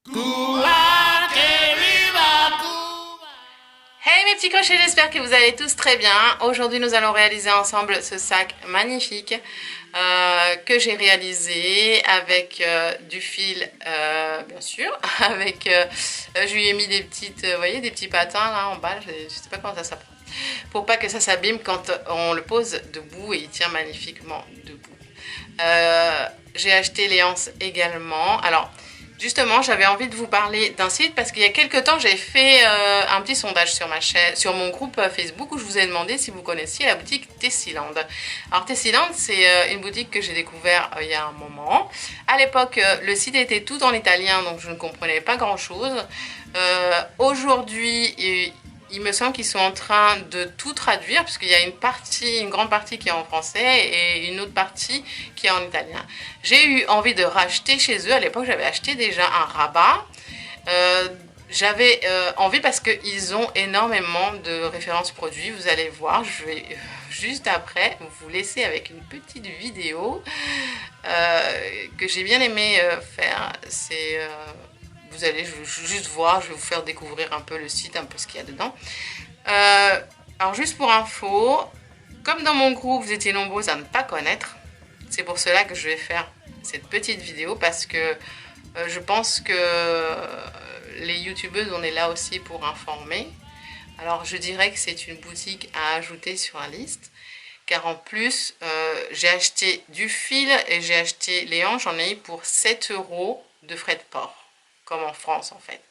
Hey mes petits crochets, j'espère que vous allez tous très bien. Aujourd'hui nous allons réaliser ensemble ce sac magnifique que j'ai réalisé avec du fil bien sûr, avec je lui ai mis des petites, vous voyez, des petits patins là en bas, je sais pas comment ça s'appelle, pour pas que ça s'abîme quand on le pose debout, et il tient magnifiquement debout. J'ai acheté les anses également. Alors, justement, j'avais envie de vous parler d'un site parce qu'il y a quelques temps, j'ai fait un petit sondage sur ma chaîne, sur mon groupe Facebook, où je vous ai demandé si vous connaissiez la boutique Tessiland. Alors, Tessiland, c'est une boutique que j'ai découvert il y a un moment. À l'époque, le site était tout en italien, donc je ne comprenais pas grand-chose. Aujourd'hui, il me semble qu'ils sont en train de tout traduire, puisqu'il y a une grande partie qui est en français et une autre partie qui est en italien. J'ai eu envie de racheter chez eux. À l'époque, j'avais acheté déjà un rabat. Euh, J'avais envie parce qu'ils ont énormément de références produits. Vous allez voir, je vais juste après vous laisser avec une petite vidéo que j'ai bien aimé faire. Vous allez juste voir, je vais vous faire découvrir un peu le site, un peu ce qu'il y a dedans. Alors juste pour info, comme dans mon groupe, vous étiez nombreux à ne pas connaître, c'est pour cela que je vais faire cette petite vidéo parce que je pense que les youtubeuses, on est là aussi pour informer. Alors je dirais que c'est une boutique à ajouter sur la liste. Car en plus, j'ai acheté du fil et j'ai acheté les hanches, j'en ai eu pour 7 euros de frais de port, comme en France en fait.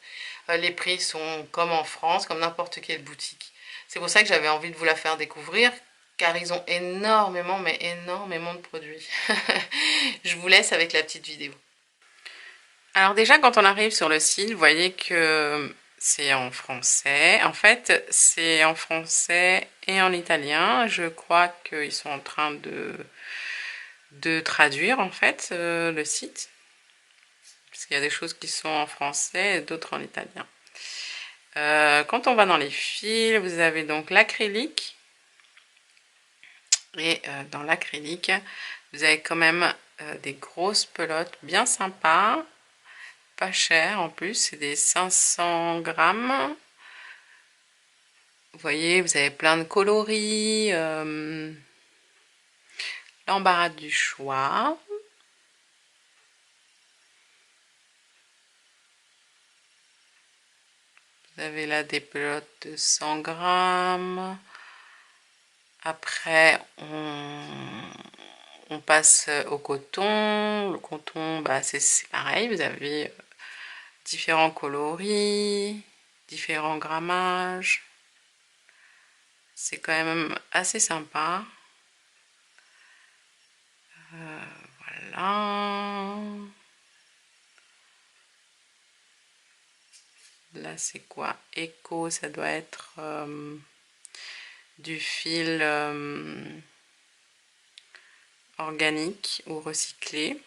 Les prix sont comme en France, comme n'importe quelle boutique. C'est pour ça que j'avais envie de vous la faire découvrir, car ils ont énormément, mais énormément de produits. Je vous laisse avec la petite vidéo. Alors déjà, quand on arrive sur le site, vous voyez que c'est en français. En fait, c'est en français et en italien. Je crois qu'ils sont en train de traduire en fait le site. Parce qu'il y a des choses qui sont en français et d'autres en italien. Quand on va dans les fils, vous avez donc l'acrylique. Et dans l'acrylique, vous avez quand même des grosses pelotes bien sympas. Pas cher en plus, c'est des 500 grammes. Vous voyez, vous avez plein de coloris, l'embarras du choix. Vous avez là des pelotes de 100 grammes. Après, on passe au coton. Le coton, bah, c'est pareil, vous avez différents coloris, différents grammages. C'est quand même assez sympa. Voilà. Là, c'est quoi? Éco, ça doit être du fil organique ou recyclé.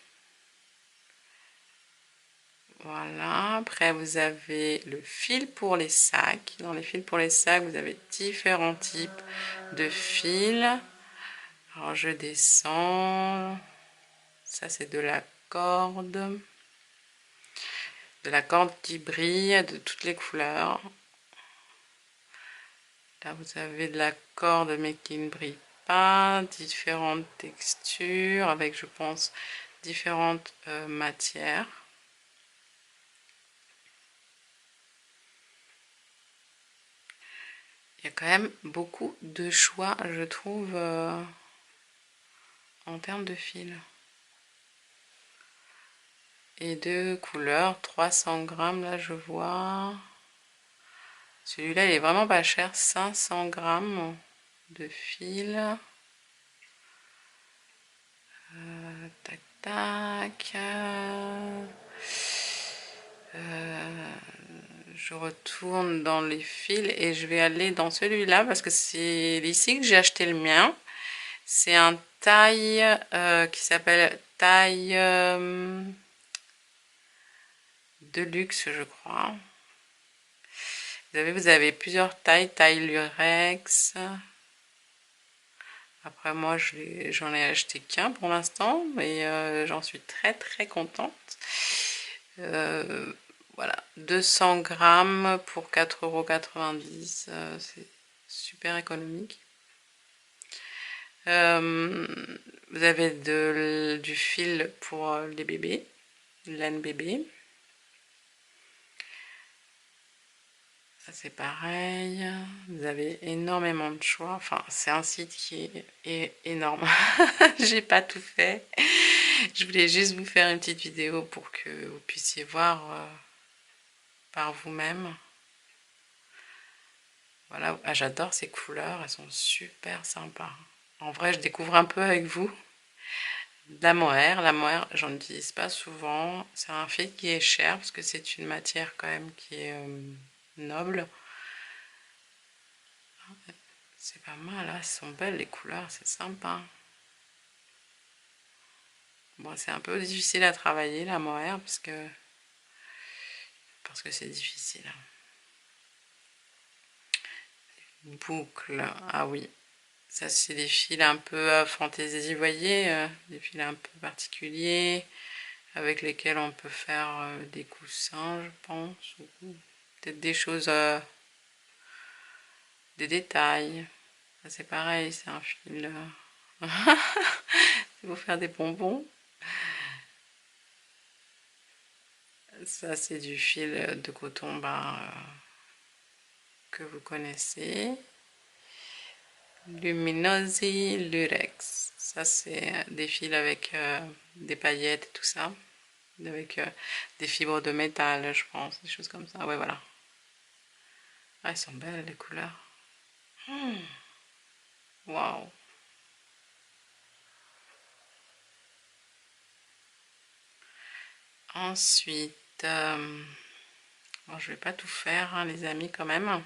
Voilà. Après, vous avez le fil pour les sacs. Dans les fils pour les sacs, vous avez différents types de fils. Alors, je descends. Ça, c'est de la corde. De la corde qui brille de toutes les couleurs. Là, vous avez de la corde, mais qui ne brille pas. Différentes textures, avec, je pense, différentes matières. Il y a quand même beaucoup de choix, je trouve, en termes de fil. Et de couleurs, 300 grammes, là, je vois. Celui-là, il est vraiment pas cher, 500 grammes de fil. Tac, tac. Je retourne dans les fils et je vais aller dans celui-là parce que c'est ici que j'ai acheté le mien. C'est un taille qui s'appelle taille de luxe, je crois. Vous avez plusieurs tailles, taille lurex. Après moi, j'en ai acheté qu'un pour l'instant, mais j'en suis très très contente. Voilà, 200 grammes pour 4,90 €, c'est super économique. Vous avez du fil pour les bébés, laine bébé. Ça c'est pareil, vous avez énormément de choix, enfin c'est un site qui est énorme. J'ai pas tout fait, je voulais juste vous faire une petite vidéo pour que vous puissiez voir par vous-même. Voilà, ah, j'adore ces couleurs, elles sont super sympas. En vrai, je découvre un peu avec vous. La mohair, j'en utilise pas souvent. C'est un fil qui est cher parce que c'est une matière quand même qui est noble. C'est pas mal, là, elles sont belles les couleurs, c'est sympa. Bon, c'est un peu difficile à travailler la mohair parce que c'est difficile. Boucle, ah oui. Ça, c'est des fils un peu fantaisie, vous voyez, des fils un peu particuliers avec lesquels on peut faire des coussins, je pense, ou peut-être des choses, des détails. C'est pareil, c'est un fil. C'est pour faire des bonbons. Ça, c'est du fil de coton que vous connaissez. Luminosi Lurex. Ça, c'est des fils avec des paillettes et tout ça. Avec des fibres de métal, je pense, des choses comme ça. Ouais, voilà. Ah, elles sont belles, les couleurs. Waouh. Ensuite, bon, je vais pas tout faire, hein, les amis, quand même.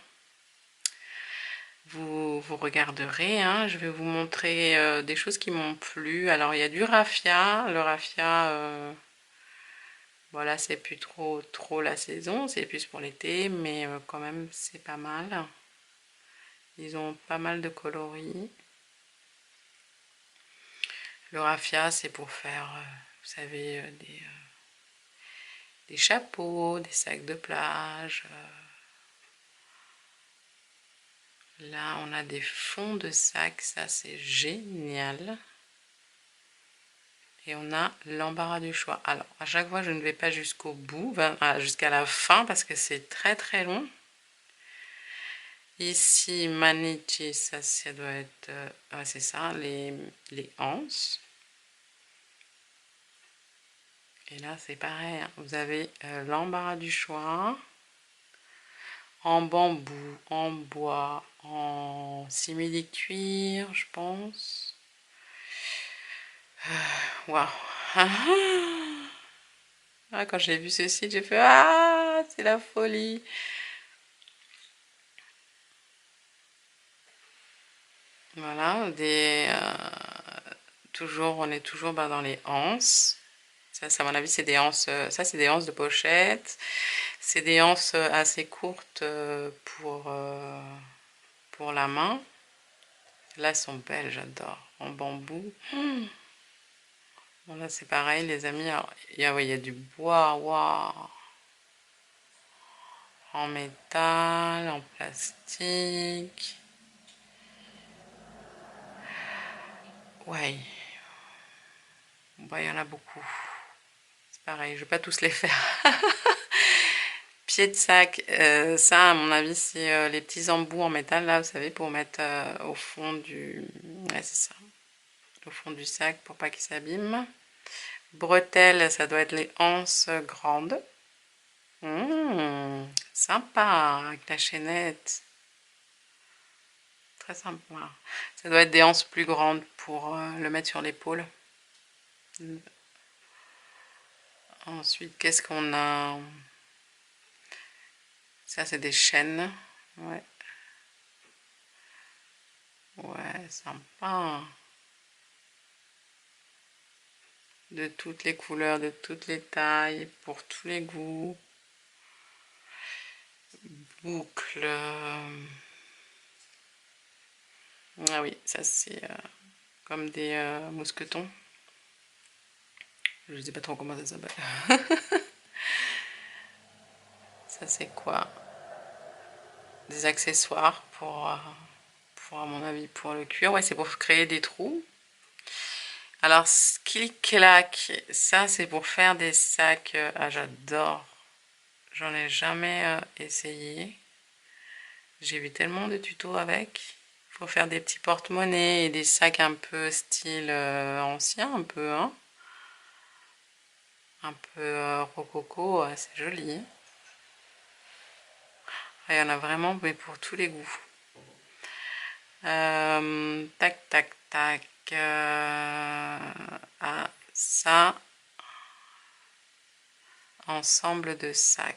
Vous regarderez, hein, je vais vous montrer des choses qui m'ont plu. Alors, il y a du raffia. Le raffia, voilà, c'est plus trop la saison, c'est plus pour l'été, mais quand même, c'est pas mal. Ils ont pas mal de coloris. Le raffia, c'est pour faire, vous savez, des chapeaux, des sacs de plage. Là, on a des fonds de sacs, ça c'est génial. Et on a l'embarras du choix. Alors, à chaque fois, je ne vais pas jusqu'au bout, jusqu'à la fin, parce que c'est très long. Ici, Manichi, ça doit être... c'est ça, les anses. Et là, c'est pareil, hein, vous avez l'embarras du choix. En bambou, en bois, en simili-cuir, je pense. Waouh! Ah, quand j'ai vu ceci, j'ai fait ah, c'est la folie! Voilà, on est toujours dans les anses. Ça, à mon avis, c'est des anses. Ça, c'est des anses de pochette. C'est des anses assez courtes pour la main. Là, elles sont belles, j'adore. En bambou. Bon, là, c'est pareil, les amis. Alors, ouais, il y a du bois, waouh! En métal, en plastique. Ouais, bah, il y en a beaucoup. C'est pareil, je vais pas tous les faire. Pied de sac, ça à mon avis c'est les petits embouts en métal là, vous savez, pour mettre au fond du... Ouais, c'est ça. Au fond du sac pour pas qu'il s'abîme. Bretelles, ça doit être les anses grandes. Sympa, avec la chaînette. Très sympa. Ça doit être des anses plus grandes pour le mettre sur l'épaule. Ensuite, qu'est-ce qu'on a? Ça, c'est des chaînes. Ouais. Ouais, sympa. De toutes les couleurs, de toutes les tailles, pour tous les goûts. Boucles. Ah oui, ça c'est comme des mousquetons. Je ne sais pas trop comment ça s'appelle. Ça c'est quoi? Des accessoires à mon avis, pour le cuir. Ouais, c'est pour créer des trous. Alors, clic-clac, ça c'est pour faire des sacs. Ah, j'adore. J'en ai jamais essayé. J'ai vu tellement de tutos avec. Il faut faire des petits porte-monnaies et des sacs un peu style ancien, un peu, hein. Un peu rococo, c'est joli. Il y en a vraiment, mais pour tous les goûts. Tac, tac, tac. Ah, ça. Ensemble de sacs.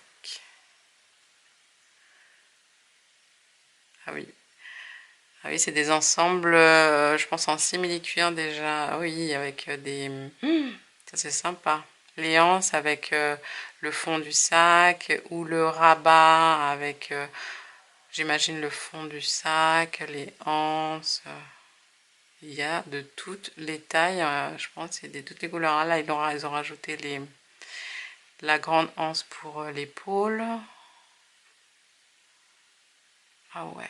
Ah oui. Ah oui, c'est des ensembles, je pense en simili-cuir déjà. Ah oui, avec des... ça c'est sympa. Les anses avec le fond du sac ou le rabat avec, j'imagine, le fond du sac, les anses. Il y a de toutes les tailles, je pense, c'est de toutes les couleurs. Ah, là, ils ont rajouté la grande anse pour l'épaule. Ah ouais.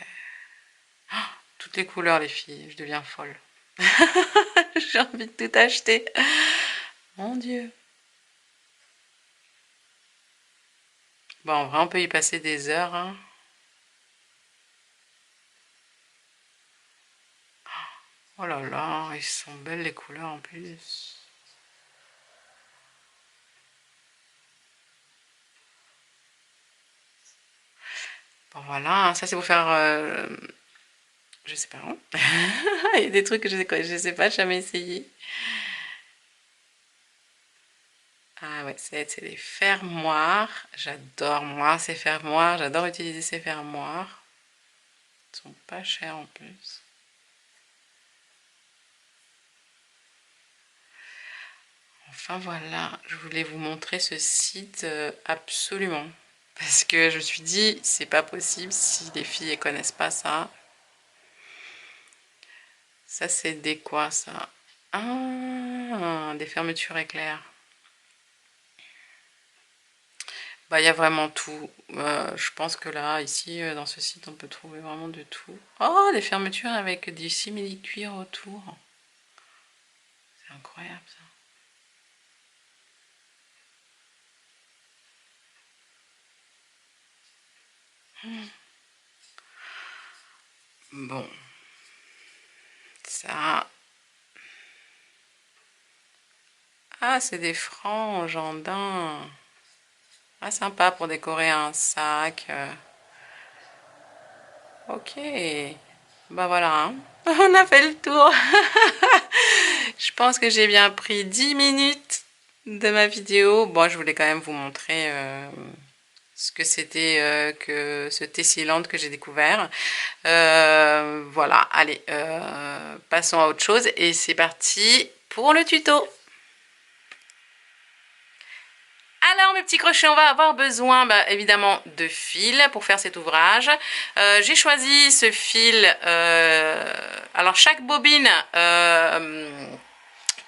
Toutes les couleurs, les filles, je deviens folle. J'ai envie de tout acheter. Mon Dieu. Bon, en vrai, on peut y passer des heures, hein. Oh là là, ils sont belles les couleurs en plus. Bon voilà, hein, ça c'est pour faire... je sais pas. Hein. Il y a des trucs que je sais pas, jamais essayé. Ah ouais, c'est les fermoirs. J'adore moi ces fermoirs. J'adore utiliser ces fermoirs. Ils sont pas chers en plus. Enfin voilà, je voulais vous montrer ce site absolument. Parce que je me suis dit, c'est pas possible si les filles ne connaissent pas ça. Ça, c'est des quoi, ça? Ah, des fermetures éclairs. Bah, il y a vraiment tout. Je pense que là, ici, dans ce site, on peut trouver vraiment de tout. Oh, des fermetures avec du simili-cuir autour. C'est incroyable, ça. Bon, ça... Ah, c'est des franges en daim. Ah, sympa pour décorer un sac. Ok. Bah voilà, hein. On a fait le tour. Je pense que j'ai bien pris 10 minutes de ma vidéo. Bon, je voulais quand même vous montrer ce que c'était que ce Tessyland que j'ai découvert. Voilà, allez, passons à autre chose et c'est parti pour le tuto. Alors mes petits crochets, on va avoir besoin évidemment de fil pour faire cet ouvrage. J'ai choisi ce fil, alors chaque bobine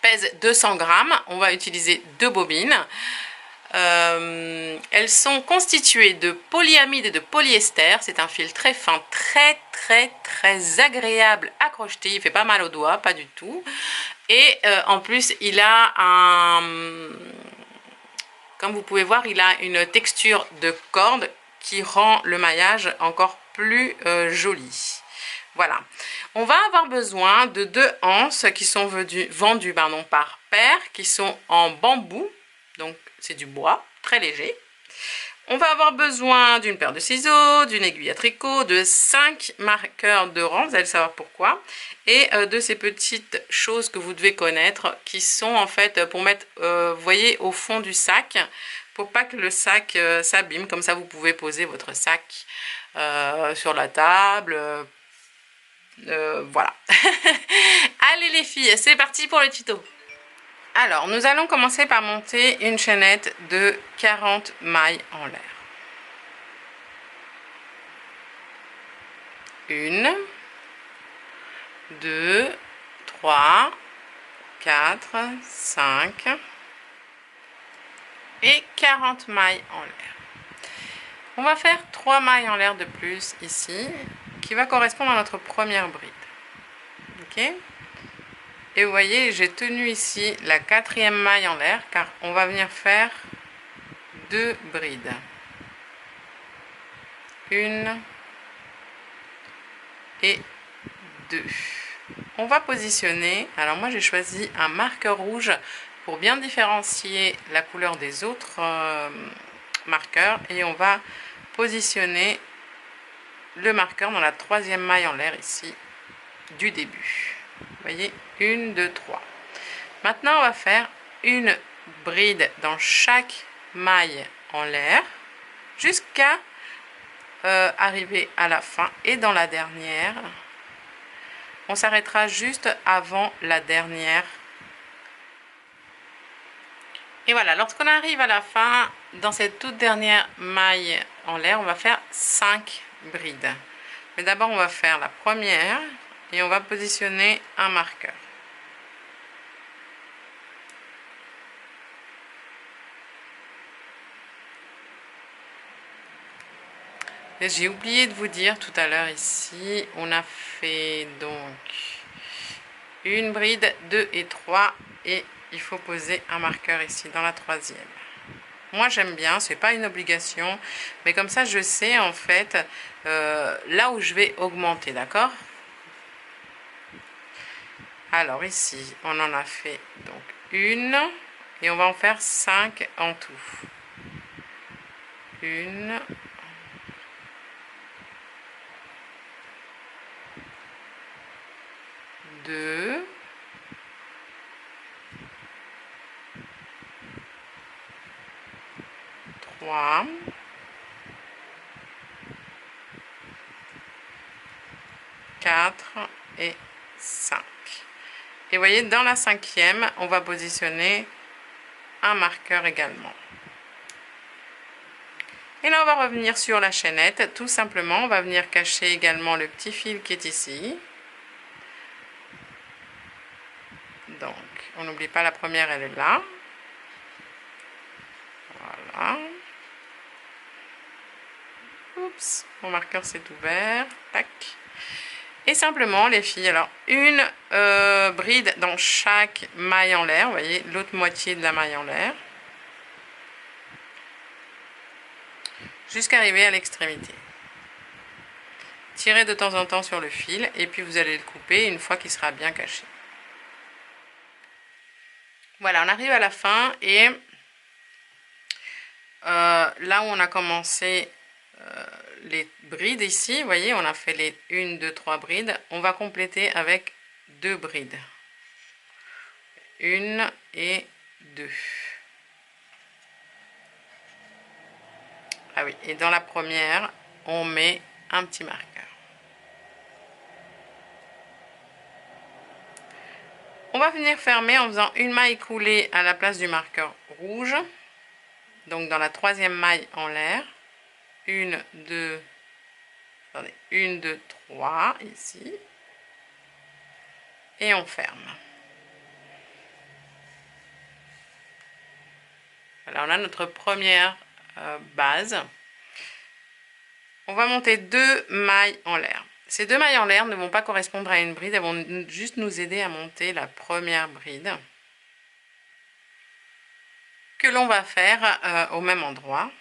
pèse 200 grammes, on va utiliser 2 bobines. Elles sont constituées de polyamide et de polyester, c'est un fil très fin, très agréable à crocheter, il fait pas mal aux doigts, pas du tout. Et en plus il a un... Comme vous pouvez voir, il a une texture de corde qui rend le maillage encore plus joli. Voilà. On va avoir besoin de 2 anses qui sont vendues par paire, qui sont en bambou. Donc, c'est du bois, très léger. On va avoir besoin d'une paire de ciseaux, d'une aiguille à tricot, de 5 marqueurs de rang, vous allez savoir pourquoi, et de ces petites choses que vous devez connaître, qui sont en fait pour mettre, vous voyez, au fond du sac, pour pas que le sac s'abîme. Comme ça, vous pouvez poser votre sac sur la table. Voilà. Allez les filles, c'est parti pour le tuto. Alors, nous allons commencer par monter une chaînette de 40 mailles en l'air. 1, 2, 3, 4, 5 et 40 mailles en l'air. On va faire 3 mailles en l'air de plus ici, qui va correspondre à notre première bride. Ok? Et vous voyez, j'ai tenu ici la 4e maille en l'air, car on va venir faire 2 brides. Une et 2. On va positionner, alors moi j'ai choisi un marqueur rouge pour bien différencier la couleur des autres marqueurs, et on va positionner le marqueur dans la 3e maille en l'air ici du début. Vous voyez, 1, 2, 3. Maintenant on va faire une bride dans chaque maille en l'air jusqu'à arriver à la fin, et dans la dernière on s'arrêtera juste avant la dernière. Et voilà, lorsqu'on arrive à la fin, dans cette toute dernière maille en l'air, on va faire 5 brides. Mais d'abord, on va faire la première et on va positionner un marqueur. J'ai oublié de vous dire tout à l'heure ici, on a fait donc une bride, 2 et 3, et il faut poser un marqueur ici dans la 3e. Moi j'aime bien, c'est pas une obligation, mais comme ça je sais en fait là où je vais augmenter, d'accord? Alors ici on en a fait donc une, et on va en faire 5 en tout. Une, deux, trois, 4 et 5. Et vous voyez, dans la 5e, on va positionner un marqueur également. Et là, on va revenir sur la chaînette. Tout simplement, on va venir cacher également le petit fil qui est ici. Donc, on n'oublie pas la première, elle est là. Voilà. Oups, mon marqueur s'est ouvert. Tac. Et simplement, les filles, alors une bride dans chaque maille en l'air. Vous voyez, l'autre moitié de la maille en l'air. Jusqu'à arriver à l'extrémité. Tirez de temps en temps sur le fil et puis vous allez le couper une fois qu'il sera bien caché. Voilà, on arrive à la fin, et là où on a commencé les brides ici, vous voyez, on a fait les 1, 2, 3 brides, on va compléter avec 2 brides. 1 et 2. Ah oui, et dans la première, on met un petit marqueur. On va venir fermer en faisant une maille coulée à la place du marqueur rouge. Donc dans la 3e maille en l'air. 1, 2, attendez, 1, 2, 3 ici. Et on ferme. Voilà, on a notre première base. On va monter 2 mailles en l'air. Ces 2 mailles en l'air ne vont pas correspondre à une bride, elles vont juste nous aider à monter la première bride que l'on va faire au même endroit.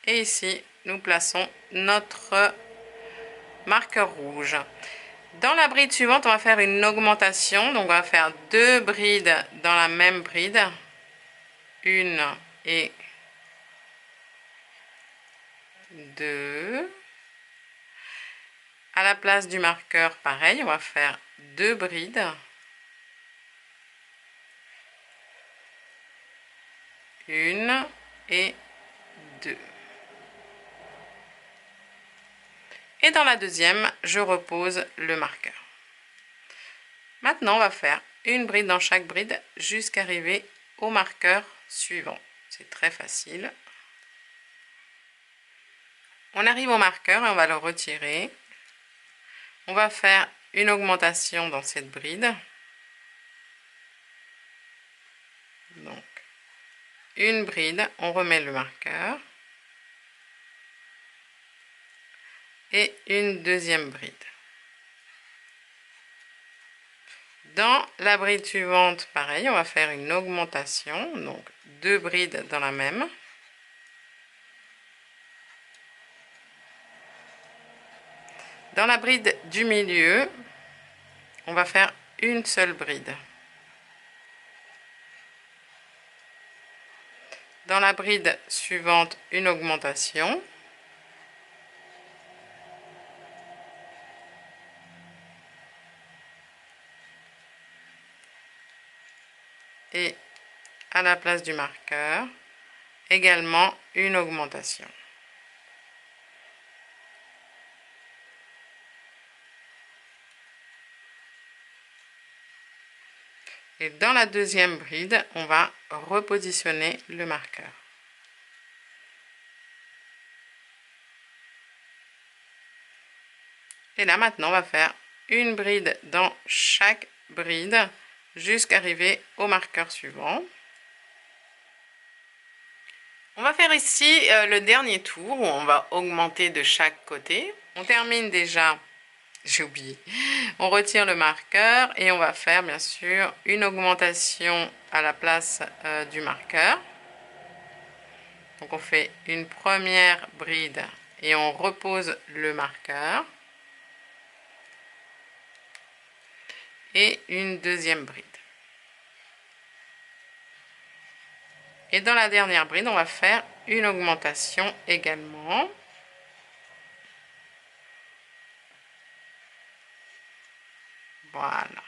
Et ici, nous plaçons notre marqueur rouge. Dans la bride suivante, on va faire une augmentation. Donc, on va faire 2 brides dans la même bride. 1 et 2. À la place du marqueur, pareil, on va faire 2 brides. 1 et 2. Et dans la deuxième, je repose le marqueur. Maintenant, on va faire une bride dans chaque bride jusqu'à arriver au marqueur suivant. C'est très facile. On arrive au marqueur et on va le retirer. On va faire une augmentation dans cette bride. Donc, une bride, on remet le marqueur et une deuxième bride. Dans la bride suivante, pareil, on va faire une augmentation, donc 2 brides dans la même. Dans la bride du milieu, on va faire une seule bride. Dans la bride suivante, une augmentation. Et à la place du marqueur, également une augmentation. Et dans la deuxième bride, on va repositionner le marqueur. Et là maintenant, on va faire une bride dans chaque bride jusqu'à arriver au marqueur suivant. On va faire ici le dernier tour où on va augmenter de chaque côté. On termine déjà, j'ai oublié, on retire le marqueur et on va faire bien sûr une augmentation à la place du marqueur. Donc on fait une première bride et on repose le marqueur. Et une deuxième bride. Et dans la dernière bride, on va faire une augmentation également. Voilà.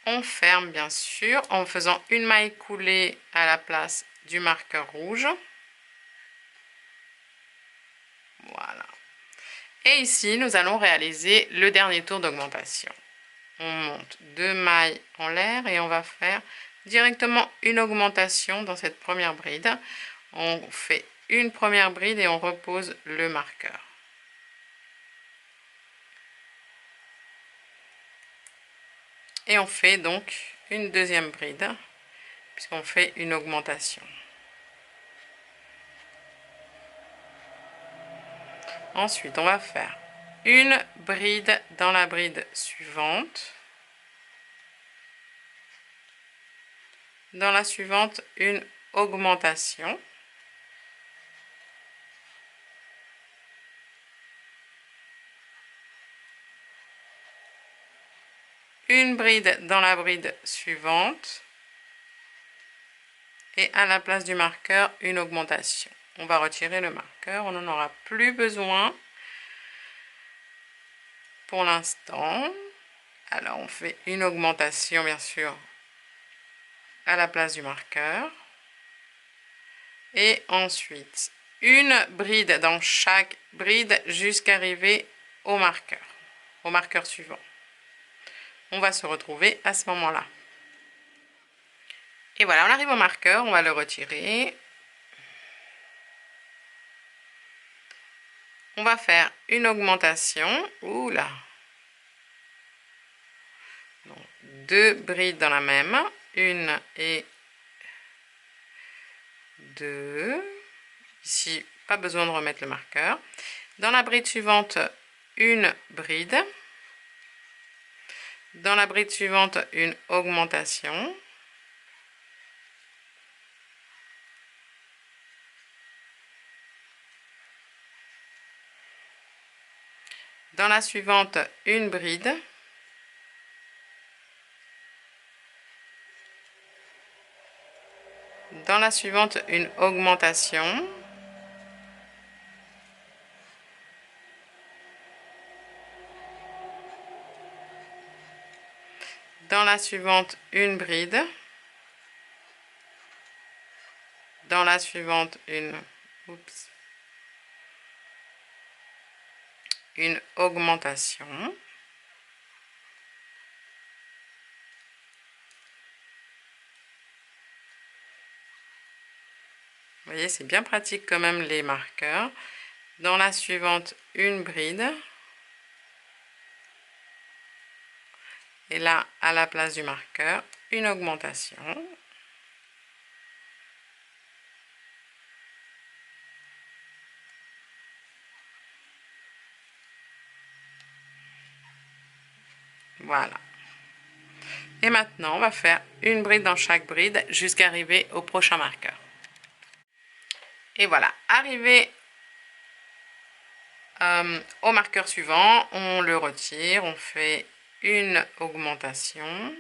On ferme bien sûr en faisant une maille coulée à la place du marqueur rouge. Voilà. Et ici, nous allons réaliser le dernier tour d'augmentation. On monte 2 mailles en l'air et on va faire directement une augmentation dans cette première bride. On fait une première bride et on repose le marqueur. Et on fait donc une deuxième bride puisqu'on fait une augmentation. Ensuite, on va faire une bride dans la bride suivante. Dans la suivante, une augmentation. Une bride dans la bride suivante. Et à la place du marqueur, une augmentation. On va retirer le marqueur, on n'en aura plus besoin pour l'instant. Alors on fait une augmentation bien sûr à la place du marqueur. Et ensuite, une bride dans chaque bride jusqu'à arriver au marqueur suivant. On va se retrouver à ce moment-là. Et voilà, on arrive au marqueur, on va le retirer. On va faire une augmentation. Oula. Donc, 2 brides dans la même. Une et 2. Ici, pas besoin de remettre le marqueur. Dans la bride suivante, une bride. Dans la bride suivante, une augmentation. Dans la suivante, une bride. Dans la suivante, une augmentation. Dans la suivante, une bride. Dans la suivante, une augmentation. Vous voyez, c'est bien pratique quand même les marqueurs. Dans la suivante, une bride. Et là, à la place du marqueur, une augmentation. Voilà. Et maintenant, on va faire une bride dans chaque bride jusqu'à arriver au prochain marqueur. Et voilà, arrivé au marqueur suivant, on le retire, on fait une augmentation.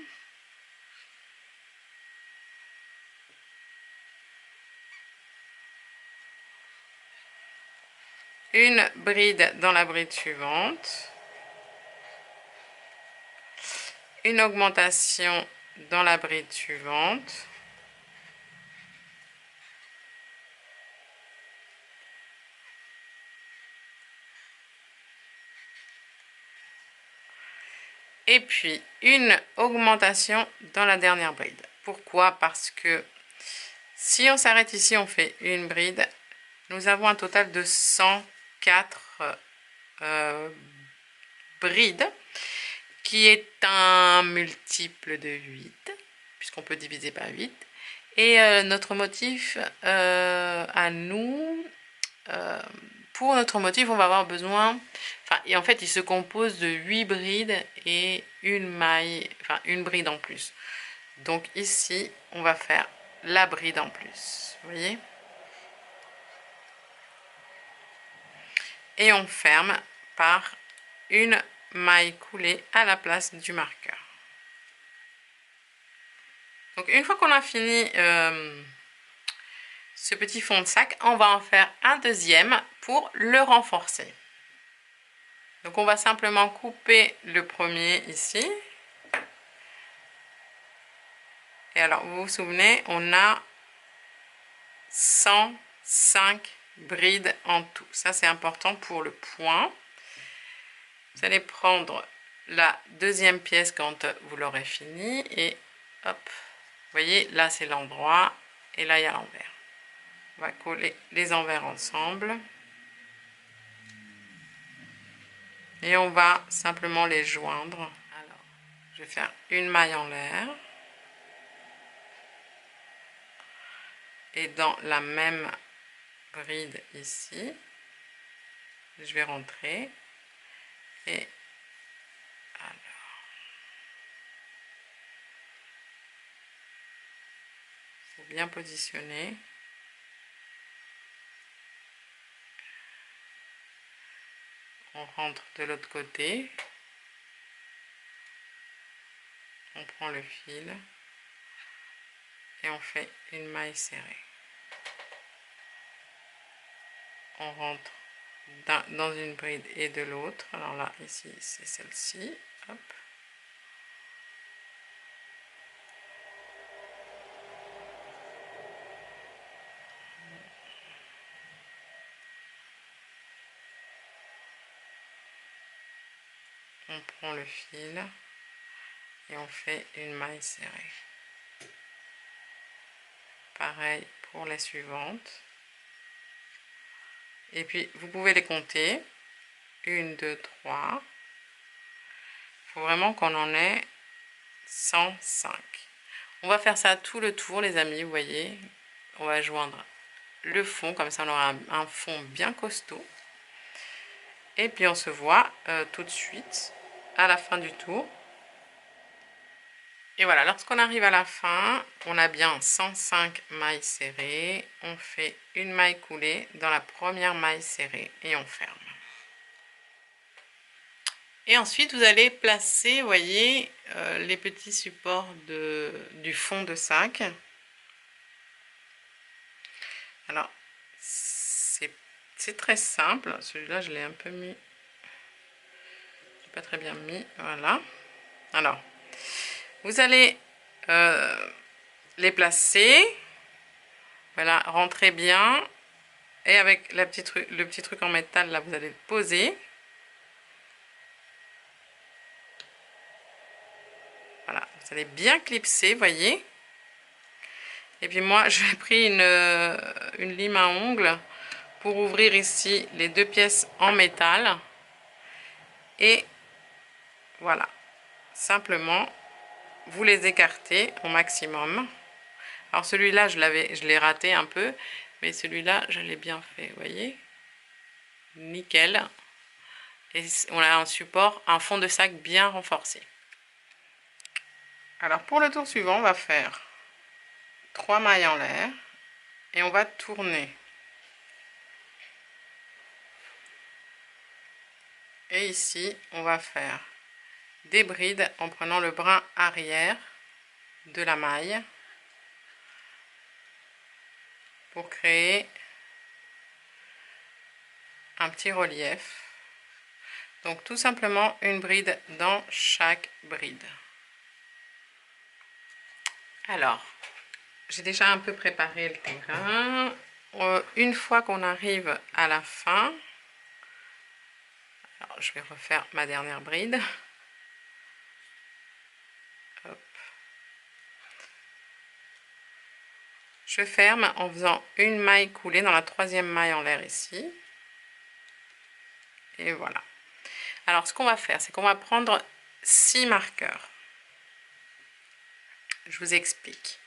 Une bride dans la bride suivante. Une augmentation dans la bride suivante. Et puis une augmentation dans la dernière bride. Pourquoi? Parce que si on s'arrête ici, on fait une bride. Nous avons un total de 104 brides, qui est un multiple de 8, puisqu'on peut diviser par 8. Et notre motif à nous, pour notre motif, on va avoir besoin, et en fait, il se compose de 8 brides et une maille, une bride en plus. Donc ici, on va faire la bride en plus, vous voyez? Et on ferme par une maille coulée à la place du marqueur. Donc une fois qu'on a fini ce petit fond de sac, on va en faire un deuxième pour le renforcer. Donc on va simplement couper le premier ici. Et alors vous vous souvenez, on a 105 brides en tout. Ça c'est important pour le point. Vous allez prendre la deuxième pièce quand vous l'aurez fini et hop, vous voyez là c'est l'endroit et là il y a l'envers. On va coller les envers ensemble et on va simplement les joindre. Alors je vais faire une maille en l'air et dans la même bride ici je vais rentrer et alors faut bien positionner. On rentre de l'autre côté, on prend le fil et on fait une maille serrée. On rentre dans une bride et de l'autre. Alors là, ici, c'est celle-ci. Hop. On prend le fil et on fait une maille serrée. Pareil pour les suivantes. Et puis, vous pouvez les compter. 1, 2, 3. Il faut vraiment qu'on en ait 105. On va faire ça tout le tour, les amis, vous voyez. On va joindre le fond, comme ça on aura un fond bien costaud. Et puis on se voit tout de suite à la fin du tour. Et voilà, lorsqu'on arrive à la fin, on a bien 105 mailles serrées. On fait une maille coulée dans la première maille serrée et on ferme. Et ensuite, vous allez placer, vous voyez, les petits supports du fond de sac. Alors, c'est très simple. Celui-là, je l'ai un peu mis. Je n'ai pas très bien mis. Voilà. Alors, vous allez les placer. Voilà, rentrez bien. Et avec le petit truc en métal, là, vous allez le poser. Voilà, vous allez bien clipser, voyez. Et puis moi, j'ai pris une lime à ongles pour ouvrir ici les deux pièces en métal. Et voilà, simplement, vous les écartez au maximum. Alors celui-là, je l'ai raté un peu, mais celui-là, je l'ai bien fait, vous voyez. Nickel. Et on a un support, un fond de sac bien renforcé. Alors pour le tour suivant, on va faire 3 mailles en l'air et on va tourner. Et ici, on va faire des brides en prenant le brin arrière de la maille pour créer un petit relief. Donc tout simplement une bride dans chaque bride. Alors, j'ai déjà un peu préparé le terrain. Une fois qu'on arrive à la fin, alors je vais refaire ma dernière bride. Hop. Je ferme en faisant une maille coulée dans la troisième maille en l'air ici. Et voilà. Alors ce qu'on va faire, c'est qu'on va prendre 6 marqueurs. Je vous explique.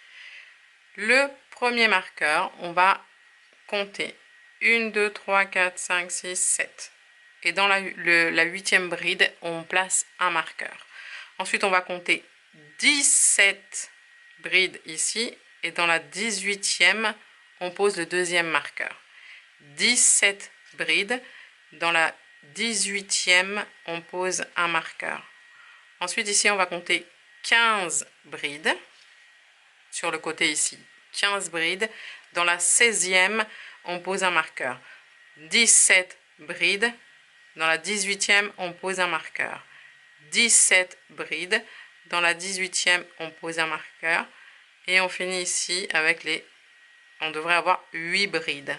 Le premier marqueur, on va compter 1, 2, 3, 4, 5, 6, 7. Et dans la 8e bride, on place un marqueur. Ensuite, on va compter 17 brides ici. Et dans la 18e, on pose le deuxième marqueur. 17 brides. Dans la 18e, on pose un marqueur. Ensuite, ici, on va compter 15 brides. Sur le côté ici, 15 brides. Dans la 16e, on pose un marqueur. 17 brides. Dans la 18e, on pose un marqueur. 17 brides. Dans la 18e, on pose un marqueur. Et on finit ici avec les... On devrait avoir 8 brides.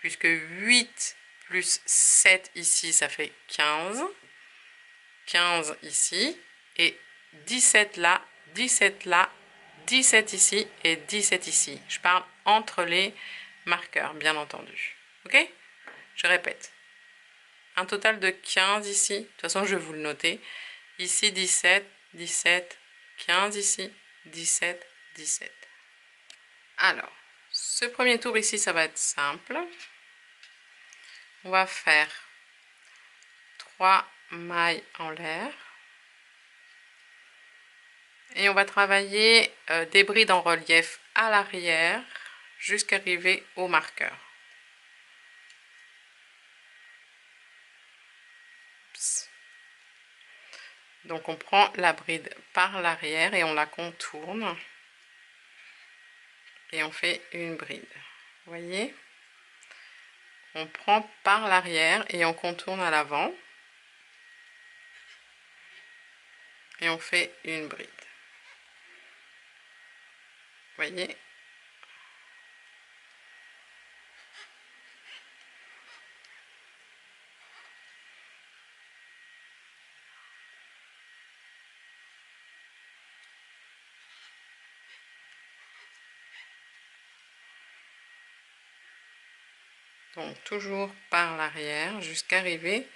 Puisque 8 plus 7 ici, ça fait 15. 15 ici. Et 17 là, 17 là, 17 ici et 17 ici. Je parle entre les marqueurs, bien entendu. Ok? Je répète. Un total de 15 ici. De toute façon, je vais vous le noter. Ici, 17, 17, 15 ici, 17, 17. Alors, ce premier tour ici, ça va être simple. On va faire 3 mailles en l'air. Et on va travailler des brides en relief à l'arrière jusqu'à arriver au marqueur. Donc on prend la bride par l'arrière et on la contourne. Et on fait une bride. Vous voyez? On prend par l'arrière et on contourne à l'avant. Et on fait une bride. Vous voyez? Donc toujours par l'arrière jusqu'à arriver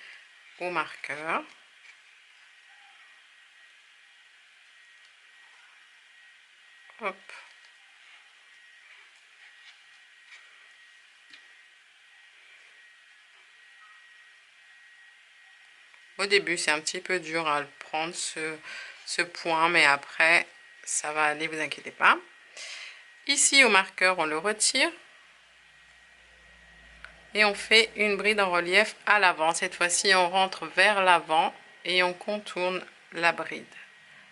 au marqueur. Hop. Au début, c'est un petit peu dur à le prendre, ce point, mais après, ça va aller, vous inquiétez pas. Ici, au marqueur, on le retire. Et on fait une bride en relief à l'avant. Cette fois-ci, on rentre vers l'avant et on contourne la bride.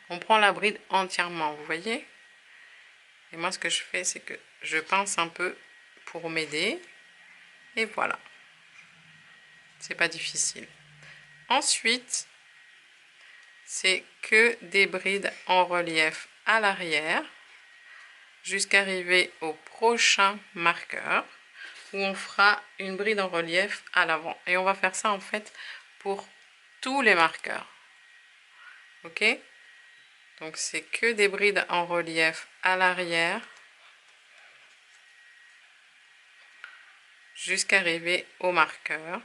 On prend la bride entièrement, vous voyez? Et moi, ce que je fais, c'est que je pince un peu pour m'aider. Et voilà. C'est pas difficile. Ensuite, c'est que des brides en relief à l'arrière jusqu'à arriver au prochain marqueur où on fera une bride en relief à l'avant. Et on va faire ça en fait pour tous les marqueurs. Ok? Donc c'est que des brides en relief à l'arrière jusqu'à arriver au marqueur.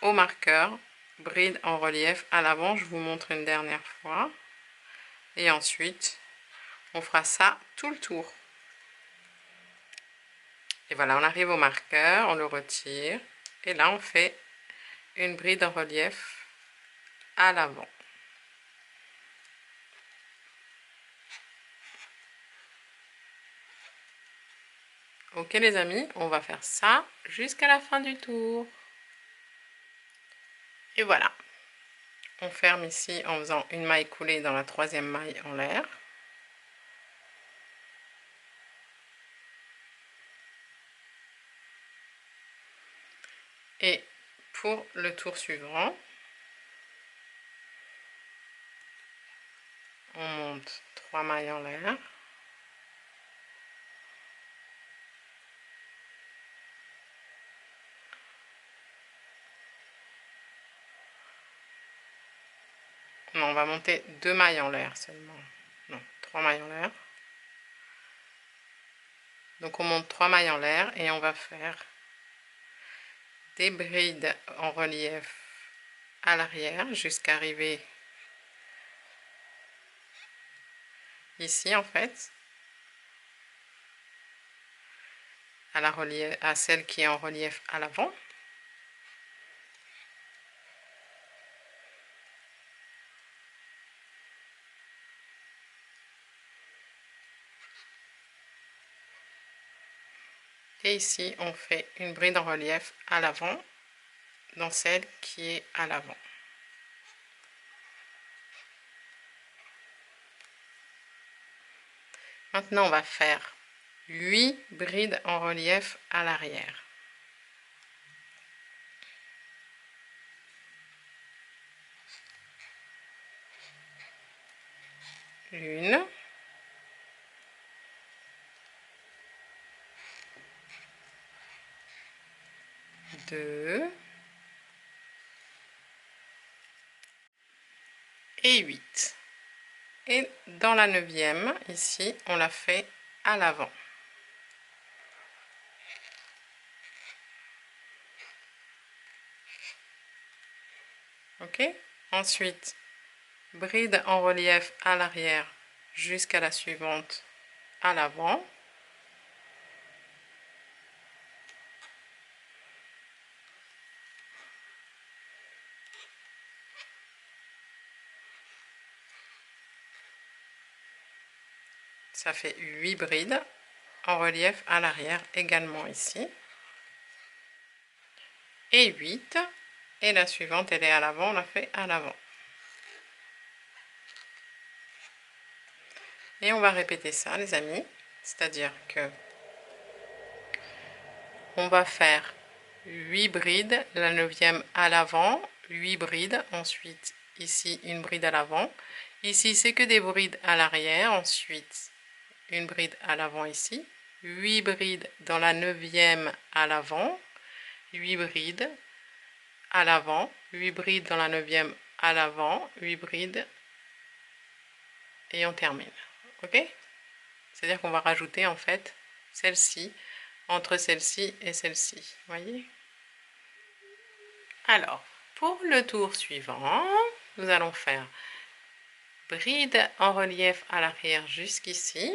Au marqueur, bride en relief à l'avant. Je vous montre une dernière fois. Et ensuite, on fera ça tout le tour. Et voilà, on arrive au marqueur, on le retire. Et là, on fait une bride en relief à l'avant. Ok les amis, on va faire ça jusqu'à la fin du tour. Et voilà. On ferme ici en faisant une maille coulée dans la troisième maille en l'air. Et pour le tour suivant, on monte 3 mailles en l'air. Non, on va monter 2 mailles en l'air seulement. Non, 3 mailles en l'air. Donc on monte 3 mailles en l'air et on va faire des brides en relief à l'arrière jusqu'à arriver ici en fait, à celle qui est en relief à l'avant. Et ici, on fait une bride en relief à l'avant, dans celle qui est à l'avant. Maintenant, on va faire 8 brides en relief à l'arrière. Une, deux et 8. Et dans la 9e, ici, on la fait à l'avant. Ok? Ensuite, bride en relief à l'arrière jusqu'à la suivante à l'avant. Ça fait 8 brides en relief à l'arrière également ici. Et 8. Et la suivante, elle est à l'avant, on la fait à l'avant. Et on va répéter ça, les amis. C'est-à-dire que on va faire 8 brides, la 9e à l'avant, 8 brides, ensuite ici une bride à l'avant. Ici, c'est que des brides à l'arrière, ensuite une bride à l'avant ici, 8 brides dans la 9e à l'avant, 8 brides à l'avant, 8 brides dans la 9e à l'avant, 8 brides et on termine. Ok? C'est-à-dire qu'on va rajouter en fait celle-ci entre celle-ci et celle-ci. Voyez? Alors, pour le tour suivant, nous allons faire bride en relief à l'arrière jusqu'ici.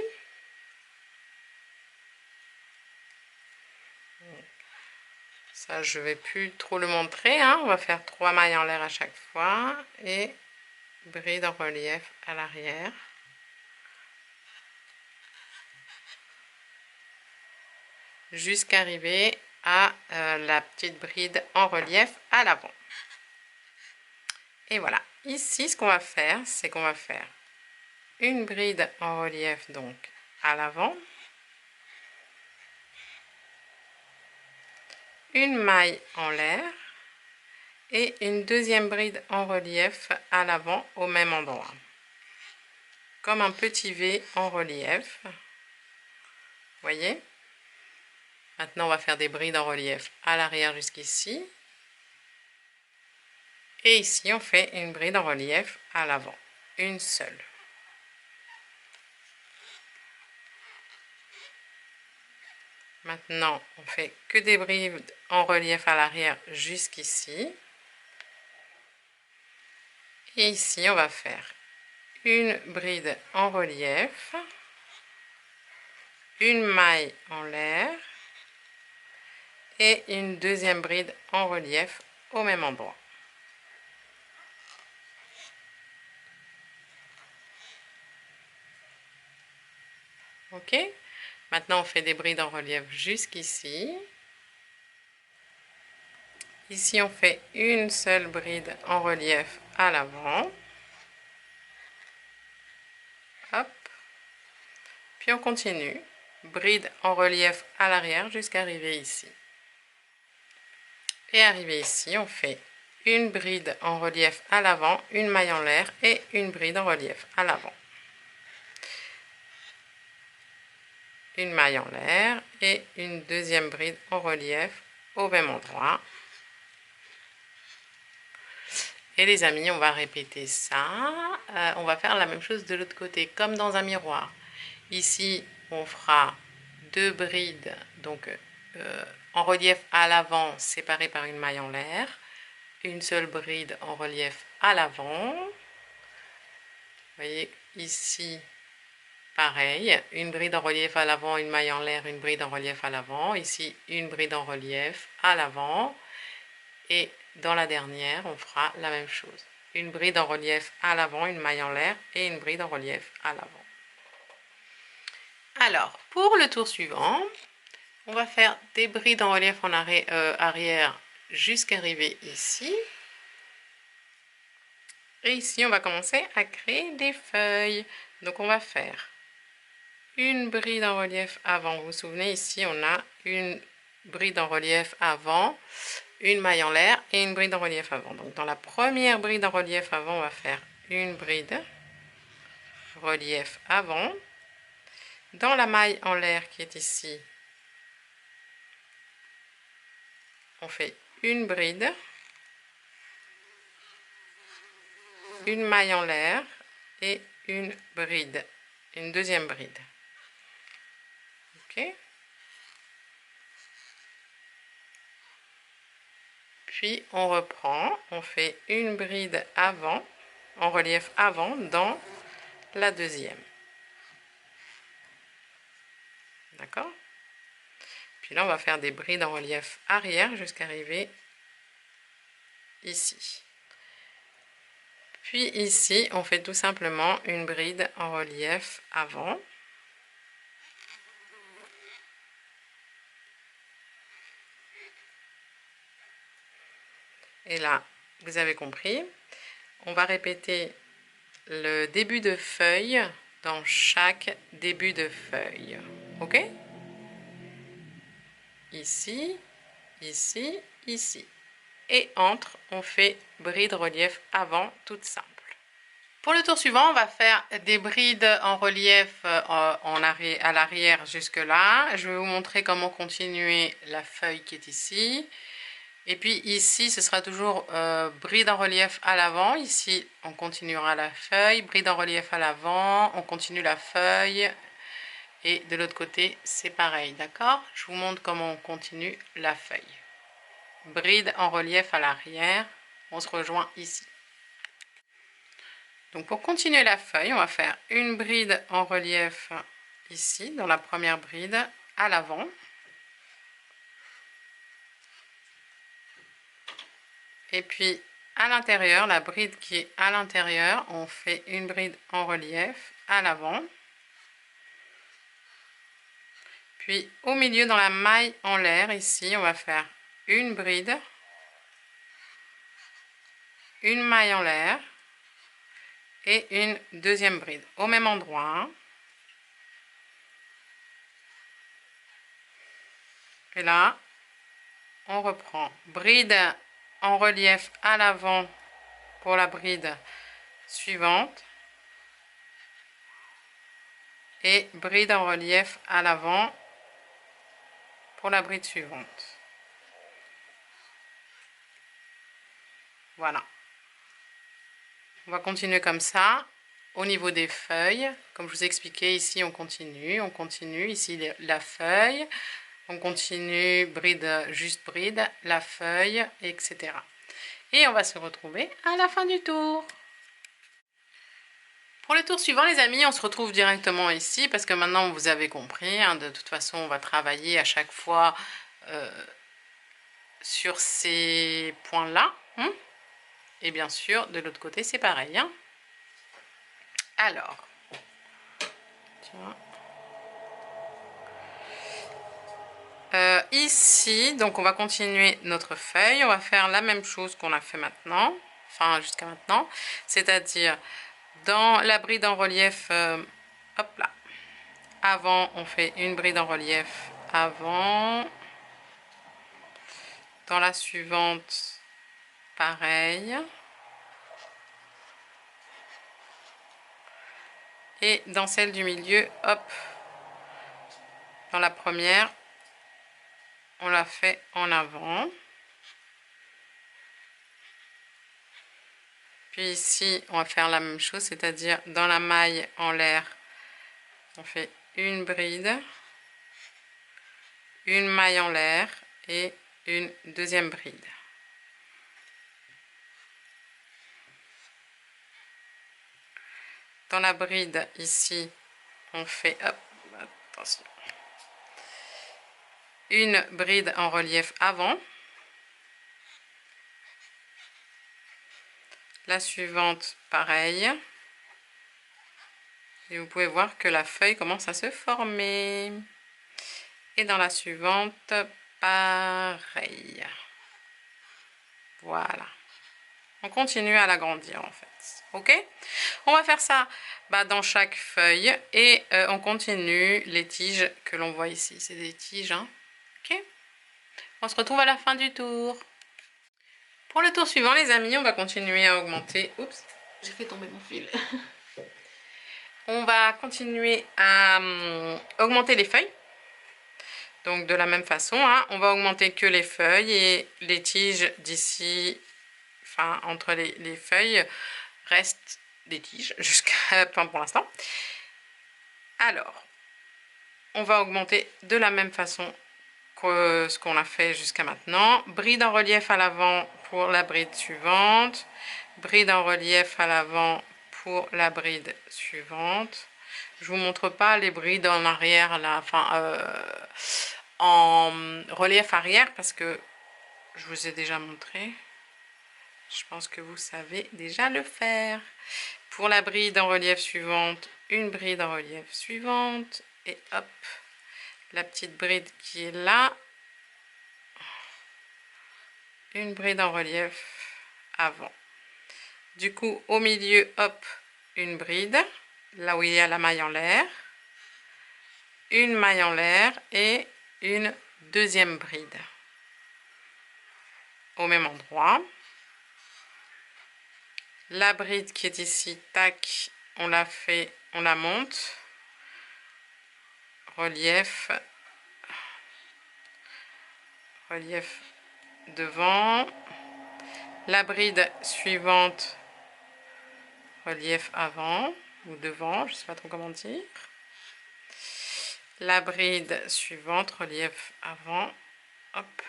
Ça, je vais plus trop le montrer, hein. On va faire 3 mailles en l'air à chaque fois et bride en relief à l'arrière. Jusqu'à arriver à la petite bride en relief à l'avant. Et voilà. Ici, ce qu'on va faire, c'est qu'on va faire une bride en relief donc à l'avant, une maille en l'air et une deuxième bride en relief à l'avant au même endroit, comme un petit V en relief. Voyez? Maintenant, on va faire des brides en relief à l'arrière jusqu'ici. Et ici, on fait une bride en relief à l'avant, une seule. Maintenant, on fait que des brides en relief à l'arrière jusqu'ici. Et ici, on va faire une bride en relief, une maille en l'air et une deuxième bride en relief au même endroit. Ok? Maintenant, on fait des brides en relief jusqu'ici. Ici, on fait une seule bride en relief à l'avant. Hop. Puis on continue. Bride en relief à l'arrière jusqu'à arriver ici. Et arrivé ici, on fait une bride en relief à l'avant, une maille en l'air et une bride en relief à l'avant. Une maille en l'air et une deuxième bride en relief au même endroit. Et les amis, on va répéter ça. On va faire la même chose de l'autre côté, comme dans un miroir. Ici, on fera deux brides, donc en relief à l'avant, séparées par une maille en l'air. Une seule bride en relief à l'avant. Vous voyez, ici, pareil. Une bride en relief à l'avant, une maille en l'air, une bride en relief à l'avant. Ici, une bride en relief à l'avant. Et dans la dernière, on fera la même chose. Une bride en relief à l'avant, une maille en l'air et une bride en relief à l'avant. Alors, pour le tour suivant, on va faire des brides en relief en arrière jusqu'à arriver ici. Et ici, on va commencer à créer des feuilles. Donc, on va faire une bride en relief avant. Vous vous souvenez, ici, on a une bride en relief avant, une maille en l'air et une bride en relief avant. Donc, dans la première bride en relief avant, on va faire une bride relief avant. Dans la maille en l'air qui est ici, on fait une bride, une maille en l'air et une bride, une deuxième bride. Ok. Puis on reprend, on fait une bride avant, en relief avant, dans la deuxième. D'accord? Puis là, on va faire des brides en relief arrière jusqu'à arriver ici. Puis ici, on fait tout simplement une bride en relief avant. Et là, vous avez compris, on va répéter le début de feuille dans chaque début de feuille. Ok? Ici, ici, ici. Et entre, on fait bride relief avant, toute simple. Pour le tour suivant, on va faire des brides en relief à l'arrière jusque là. Je vais vous montrer comment continuer la feuille qui est ici. Et puis ici, ce sera toujours bride en relief à l'avant. Ici, on continuera la feuille. Bride en relief à l'avant, on continue la feuille. Et de l'autre côté, c'est pareil, d'accord? Je vous montre comment on continue la feuille. Bride en relief à l'arrière, on se rejoint ici. Donc pour continuer la feuille, on va faire une bride en relief ici, dans la première bride, à l'avant. Et puis à l'intérieur, la bride qui est à l'intérieur, on fait une bride en relief à l'avant. Puis au milieu, dans la maille en l'air, ici, on va faire une bride, une maille en l'air et une deuxième bride au même endroit. Et là, on reprend bride en relief à l'avant pour la bride suivante et bride en relief à l'avant pour la bride suivante. Voilà. On va continuer comme ça. Au niveau des feuilles, comme je vous expliquais, ici on continue, ici la feuille, on continue, bride, juste bride, la feuille, etc. Et on va se retrouver à la fin du tour. Pour le tour suivant, les amis, on se retrouve directement ici, parce que maintenant vous avez compris, hein, de toute façon on va travailler à chaque fois sur ces points-là. Et bien sûr, de l'autre côté, c'est pareil. Hein. Alors, tiens. Ici, donc on va continuer notre feuille. On va faire la même chose qu'on a fait maintenant, enfin jusqu'à maintenant. C'est-à-dire, dans la bride en relief, hop là. Avant, on fait une bride en relief avant. Dans la suivante, pareil. Et dans celle du milieu, hop, dans la première, on la fait en avant. Puis ici, on va faire la même chose, c'est-à-dire dans la maille en l'air, on fait une bride, une maille en l'air et une deuxième bride. Dans la bride, ici, on fait, hop, attention, une bride en relief avant. La suivante, pareil. Et vous pouvez voir que la feuille commence à se former. Et dans la suivante, pareil. Voilà. On continue à l'agrandir en fait. Ok? On va faire ça dans chaque feuille et on continue les tiges que l'on voit ici. C'est des tiges, hein? Ok? On se retrouve à la fin du tour. Pour le tour suivant, les amis, on va continuer à augmenter. Oups, j'ai fait tomber mon fil. On va continuer à augmenter les feuilles. Donc de la même façon, hein, on va augmenter que les feuilles et les tiges d'ici, enfin entre les feuilles, restent des tiges jusqu'à pour l'instant. Alors, on va augmenter de la même façon que ce qu'on a fait jusqu'à maintenant. Bride en relief à l'avant pour la bride suivante. Bride en relief à l'avant pour la bride suivante. Je vous montre pas les brides en arrière là, enfin en relief arrière parce que je vous ai déjà montré. Je pense que vous savez déjà le faire. Pour la bride en relief suivante, une bride en relief suivante et hop, la petite bride qui est là, une bride en relief avant. Du coup, au milieu, hop, une bride, là où il y a la maille en l'air, une maille en l'air et une deuxième bride au même endroit. La bride qui est ici, tac, on la fait, on la monte, relief, relief devant. La bride suivante, relief avant ou devant, je ne sais pas trop comment dire. La bride suivante, relief avant, hop.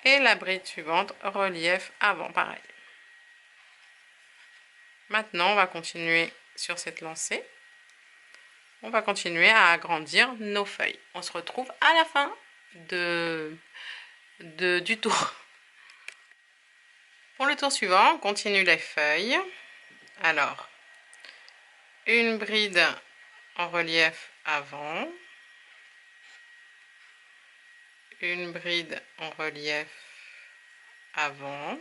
Et la bride suivante, relief avant, pareil. Maintenant, on va continuer sur cette lancée. On va continuer à agrandir nos feuilles. On se retrouve à la fin du tour. Pour le tour suivant, on continue les feuilles. Alors, une bride en relief avant, une bride en relief avant,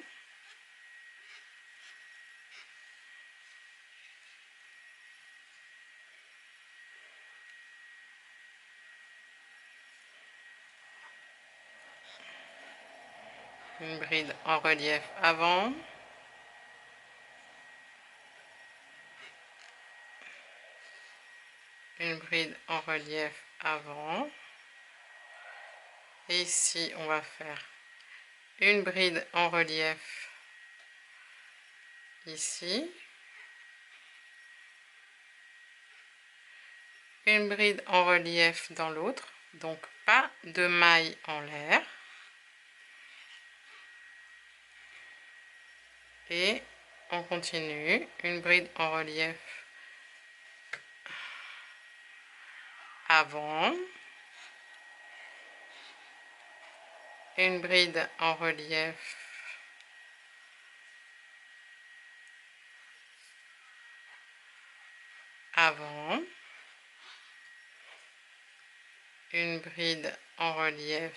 une bride en relief avant, une bride en relief avant, et ici on va faire une bride en relief ici, une bride en relief dans l'autre, donc pas de maille en l'air, et on continue, une bride en relief avant, une bride en relief avant, une bride en relief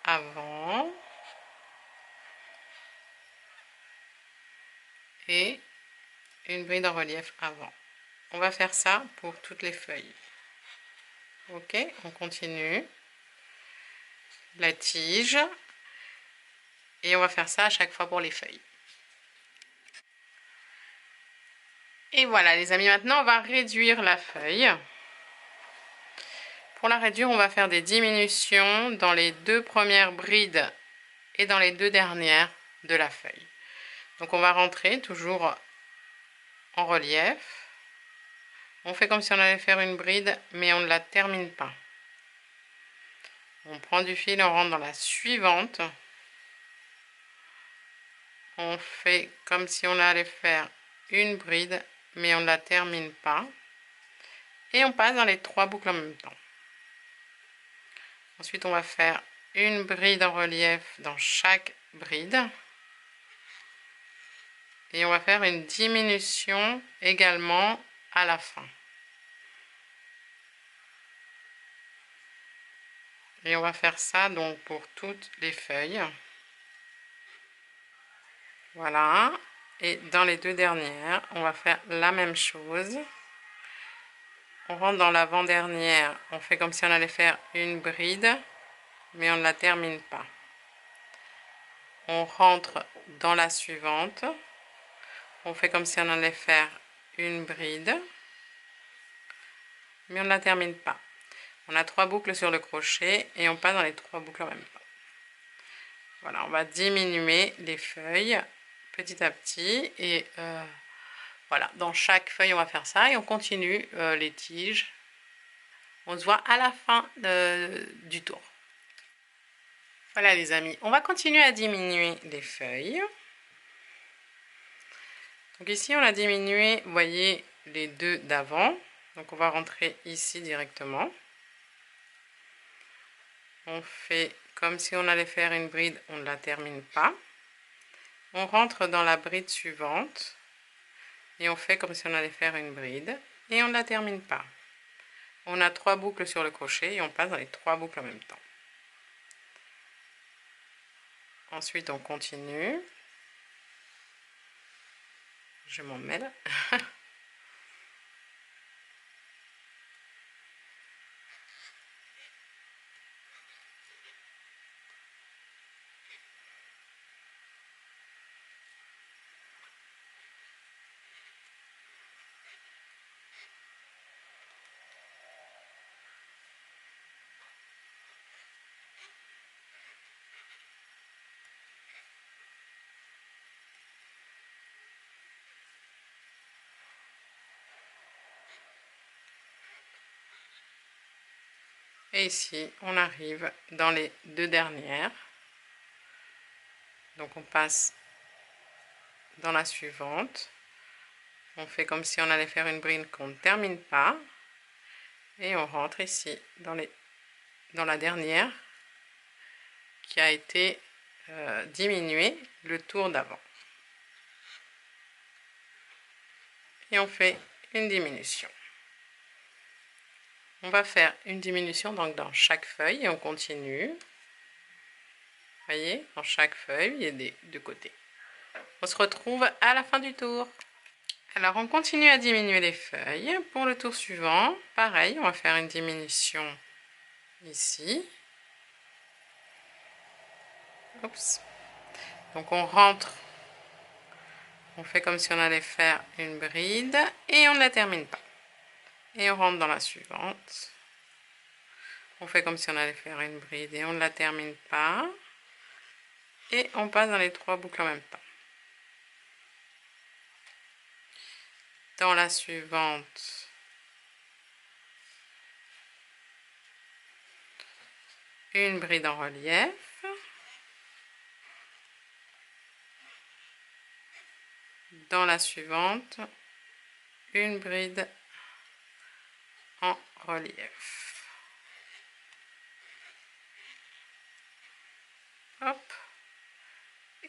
avant et une bride en relief avant. On va faire ça pour toutes les feuilles. Ok, on continue. La tige. Et on va faire ça à chaque fois pour les feuilles. Et voilà les amis, maintenant on va réduire la feuille. Pour la réduire, on va faire des diminutions dans les 2 premières brides et dans les 2 dernières de la feuille. Donc on va rentrer toujours en relief. On fait comme si on allait faire une bride, mais on ne la termine pas. On prend du fil, on rentre dans la suivante. On fait comme si on allait faire une bride, mais on ne la termine pas. Et on passe dans les 3 boucles en même temps. Ensuite, on va faire une bride en relief dans chaque bride. Et on va faire une diminution également à la fin. Et on va faire ça donc pour toutes les feuilles. Voilà. Et dans les 2 dernières, on va faire la même chose. On rentre dans l'avant-dernière, on fait comme si on allait faire une bride, mais on ne la termine pas. On rentre dans la suivante. On fait comme si on allait faire une bride, mais on ne la termine pas. On a 3 boucles sur le crochet et on passe dans les 3 boucles en même temps. Voilà, on va diminuer les feuilles petit à petit et voilà, dans chaque feuille on va faire ça et on continue les tiges. On se voit à la fin du tour. Voilà les amis, on va continuer à diminuer les feuilles. Donc ici on a diminué, vous voyez, les 2 d'avant. Donc on va rentrer ici directement. On fait comme si on allait faire une bride, on ne la termine pas. On rentre dans la bride suivante. Et on fait comme si on allait faire une bride. Et on ne la termine pas. On a 3 boucles sur le crochet et on passe dans les 3 boucles en même temps. Ensuite on continue. Je m'en mêle. Et ici, on arrive dans les 2 dernières. Donc on passe dans la suivante. On fait comme si on allait faire une bride qu'on ne termine pas. Et on rentre ici dans la dernière qui a été diminuée le tour d'avant. Et on fait une diminution. On va faire une diminution donc dans chaque feuille et on continue. Vous voyez, dans chaque feuille, il y a des 2 côtés. On se retrouve à la fin du tour. Alors on continue à diminuer les feuilles. Pour le tour suivant, pareil, on va faire une diminution ici. Oups. Donc on rentre, on fait comme si on allait faire une bride et on ne la termine pas. Et on rentre dans la suivante. On fait comme si on allait faire une bride et on ne la termine pas. Et on passe dans les 3 boucles en même temps. Dans la suivante, une bride en relief. Dans la suivante, une bride en relief. Hop.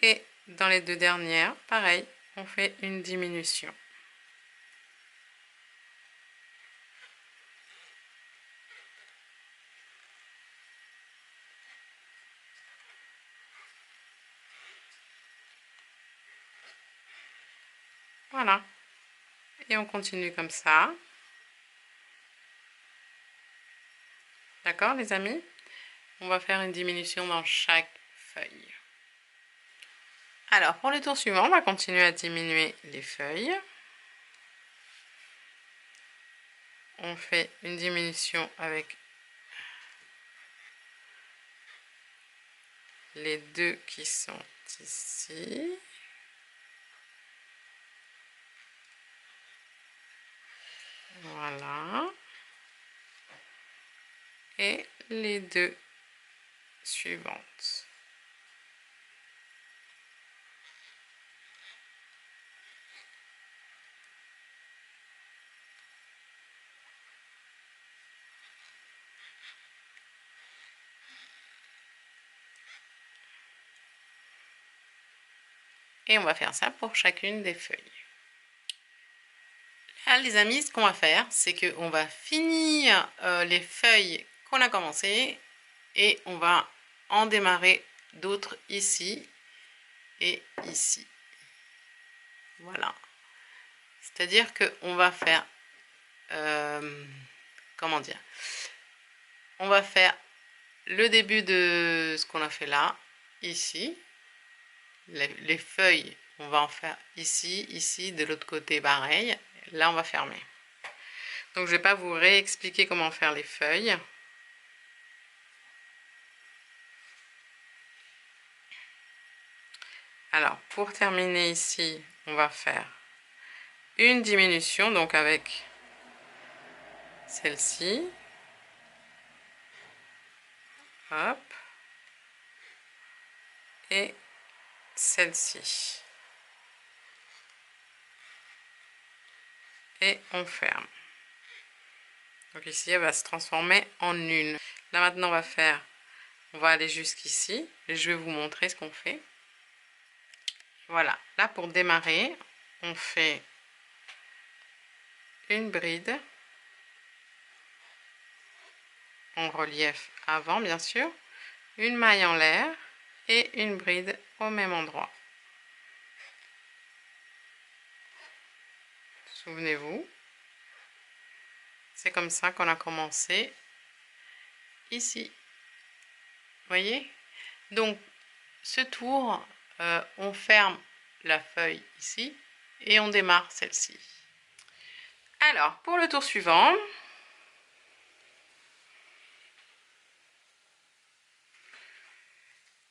Et dans les 2 dernières, pareil, on fait une diminution. Voilà. Et on continue comme ça. D'accord les amis? On va faire une diminution dans chaque feuille. Alors pour le tour suivant, on va continuer à diminuer les feuilles. On fait une diminution avec les deux qui sont ici. Voilà. Et les deux suivantes. Et on va faire ça pour chacune des feuilles. Là, les amis, ce qu'on va faire, c'est qu'on va finir les feuilles qu'on a commencé et on va en démarrer d'autres ici et ici. Voilà. C'est-à-dire qu'on va faire, comment dire, on va faire le début de ce qu'on a fait là, ici. Les feuilles, on va en faire ici, ici, de l'autre côté pareil. Là, on va fermer. Donc, je ne vais pas vous réexpliquer comment faire les feuilles. Alors, pour terminer ici, on va faire une diminution, donc avec celle-ci. Hop. Et celle-ci. Et on ferme. Donc ici, elle va se transformer en une. Là maintenant, on va aller jusqu'ici. Et je vais vous montrer ce qu'on fait. Voilà. Là, pour démarrer, on fait une bride en relief avant, bien sûr. Une maille en l'air et une bride au même endroit. Souvenez-vous, c'est comme ça qu'on a commencé ici. Voyez? Donc, ce tour, on ferme la feuille ici et on démarre celle-ci. Alors, pour le tour suivant,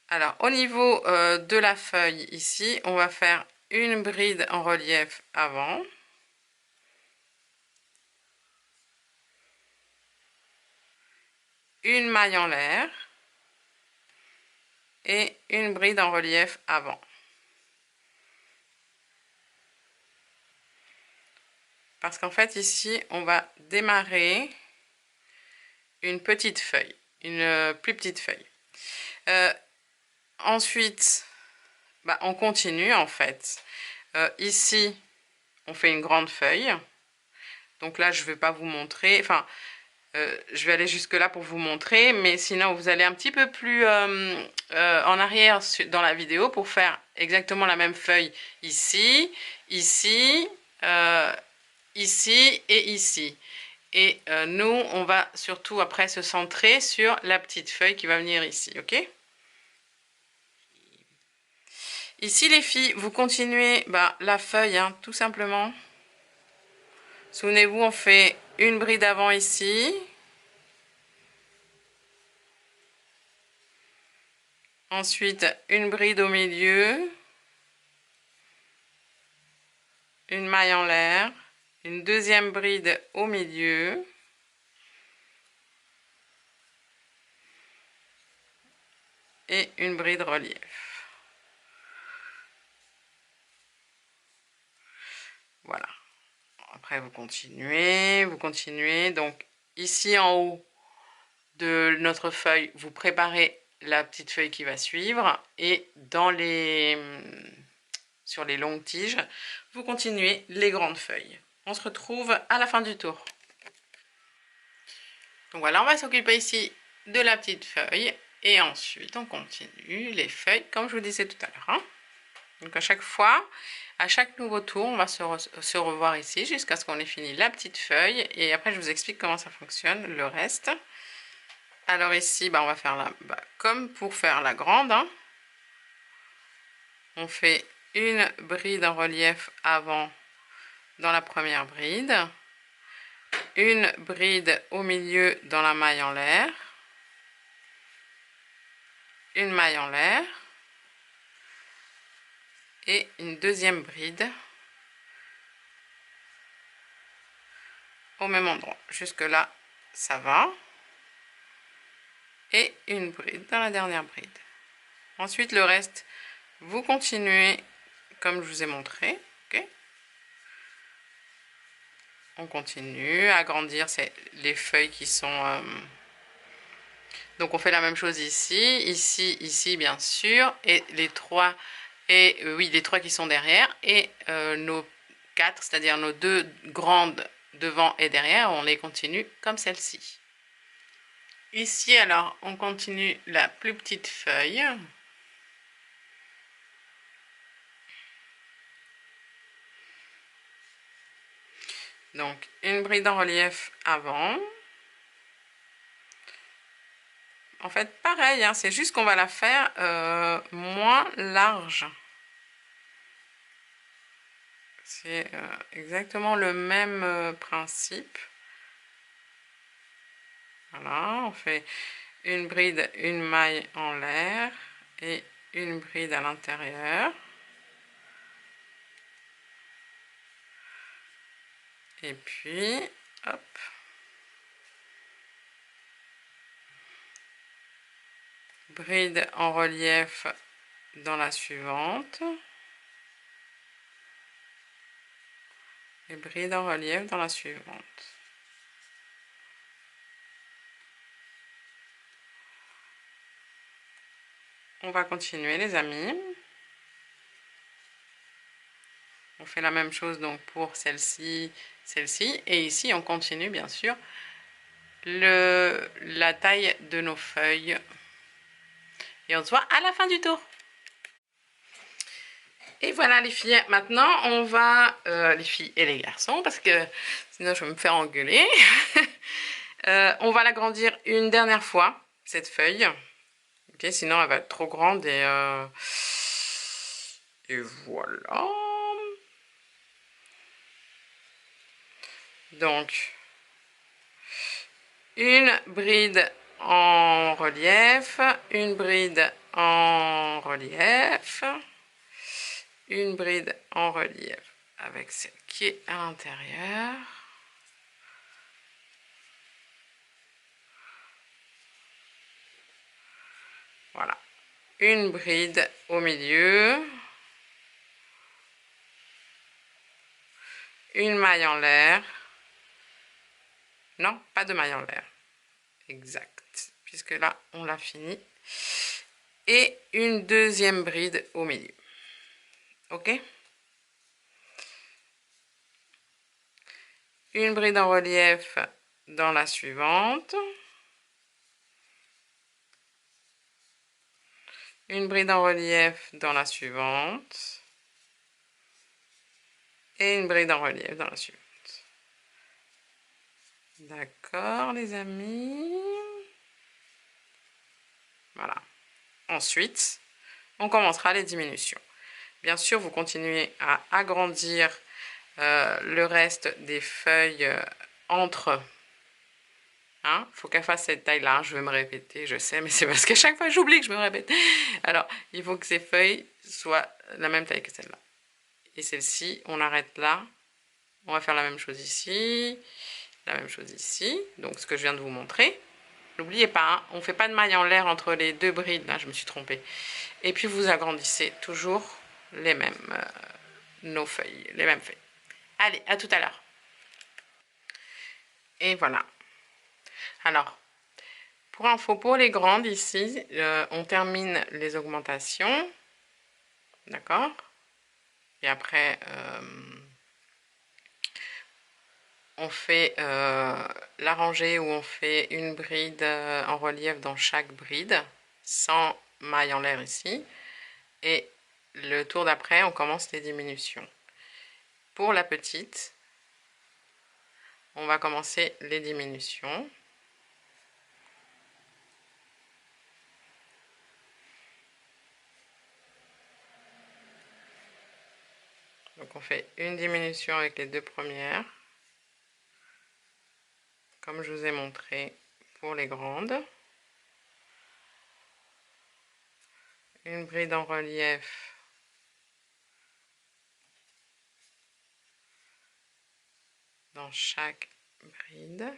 alors au niveau de la feuille ici, on va faire une bride en relief avant. Une maille en l'air et une bride en relief avant. Parce qu'en fait ici on va démarrer une petite feuille, une plus petite feuille. Ensuite, on continue en fait. Ici on fait une grande feuille. Donc là je ne vais pas vous montrer, enfin je vais aller jusque là pour vous montrer, mais sinon vous allez un petit peu plus en arrière dans la vidéo pour faire exactement la même feuille ici, ici, ici et ici. Et nous, on va surtout après se centrer sur la petite feuille qui va venir ici, ok? Ici les filles, vous continuez la feuille, hein, tout simplement. Souvenez-vous, on fait une bride avant ici. Ensuite, une bride au milieu. Une maille en l'air. Une deuxième bride au milieu. Et une bride relief. Voilà. Après, vous continuez. Donc, ici en haut de notre feuille, vous préparez la petite feuille qui va suivre. Et sur les longues tiges, vous continuez les grandes feuilles. On se retrouve à la fin du tour. Donc voilà, on va s'occuper ici de la petite feuille. Et ensuite, on continue les feuilles, comme je vous disais tout à l'heure. Hein. Donc à chaque fois, À chaque nouveau tour, on va se revoir ici jusqu'à ce qu'on ait fini la petite feuille. Et après, je vous explique comment ça fonctionne, le reste. Alors ici, on va faire comme pour faire la grande. Hein. On fait une bride en relief avant dans la première bride. Une bride au milieu dans la maille en l'air. Une maille en l'air. Et une deuxième bride au même endroit. Jusque là, ça va. Et une bride dans la dernière bride. Ensuite, le reste, vous continuez comme je vous ai montré. Okay, on continue à agrandir les feuilles qui sont... Donc, on fait la même chose ici, ici, ici, bien sûr. Et les trois... Et oui, les trois qui sont derrière. Et nos quatre, c'est-à-dire nos deux grandes devant et derrière, on les continue comme celle-ci. Ici, alors, on continue la plus petite feuille. Donc, une bride en relief avant. En fait, pareil, hein, c'est juste qu'on va la faire moins large. C'est exactement le même principe. Voilà, on fait une bride, une maille en l'air et une bride à l'intérieur. Et puis, hop. Bride en relief dans la suivante. Et bride en relief dans la suivante. On va continuer les amis. On fait la même chose donc pour celle-ci, celle-ci. Et ici, on continue bien sûr la taille de nos feuilles. Et on se voit à la fin du tour. Et voilà les filles, maintenant on va, les filles et les garçons, parce que sinon je vais me faire engueuler. On va l'agrandir une dernière fois, cette feuille. Okay, sinon elle va être trop grande et voilà. Donc, une bride en relief, une bride en relief, une bride en relief avec celle qui est à l'intérieur. Voilà, une bride au milieu, une maille en l'air, non, pas de maille en l'air, exact, puisque là on l'a fini, et une deuxième bride au milieu, ok? Une bride en relief dans la suivante, une bride en relief dans la suivante, et une bride en relief dans la suivante. D'accord les amis? Voilà. Ensuite, on commencera les diminutions. Bien sûr, vous continuez à agrandir le reste des feuilles entre. Hein, faut qu'elle fasse cette taille-là. Je vais me répéter, je sais, mais c'est parce qu'à chaque fois j'oublie que je me répète. Alors, il faut que ces feuilles soient la même taille que celle-là. Et celle-ci, on arrête là. On va faire la même chose ici, la même chose ici. Donc, ce que je viens de vous montrer. N'oubliez pas, hein, on ne fait pas de maille en l'air entre les deux brides. Là, je me suis trompée. Et puis, vous agrandissez toujours les mêmes, nos feuilles, les mêmes feuilles. Allez, à tout à l'heure. Et voilà. Alors, pour info, pour les grandes ici, on termine les augmentations. D'accord? Et après, on fait la rangée où on fait une bride en relief dans chaque bride, sans maille en l'air ici. Et le tour d'après, on commence les diminutions. Pour la petite, on va commencer les diminutions. Donc on fait une diminution avec les deux premières, comme je vous ai montré pour les grandes. Une bride en relief dans chaque bride.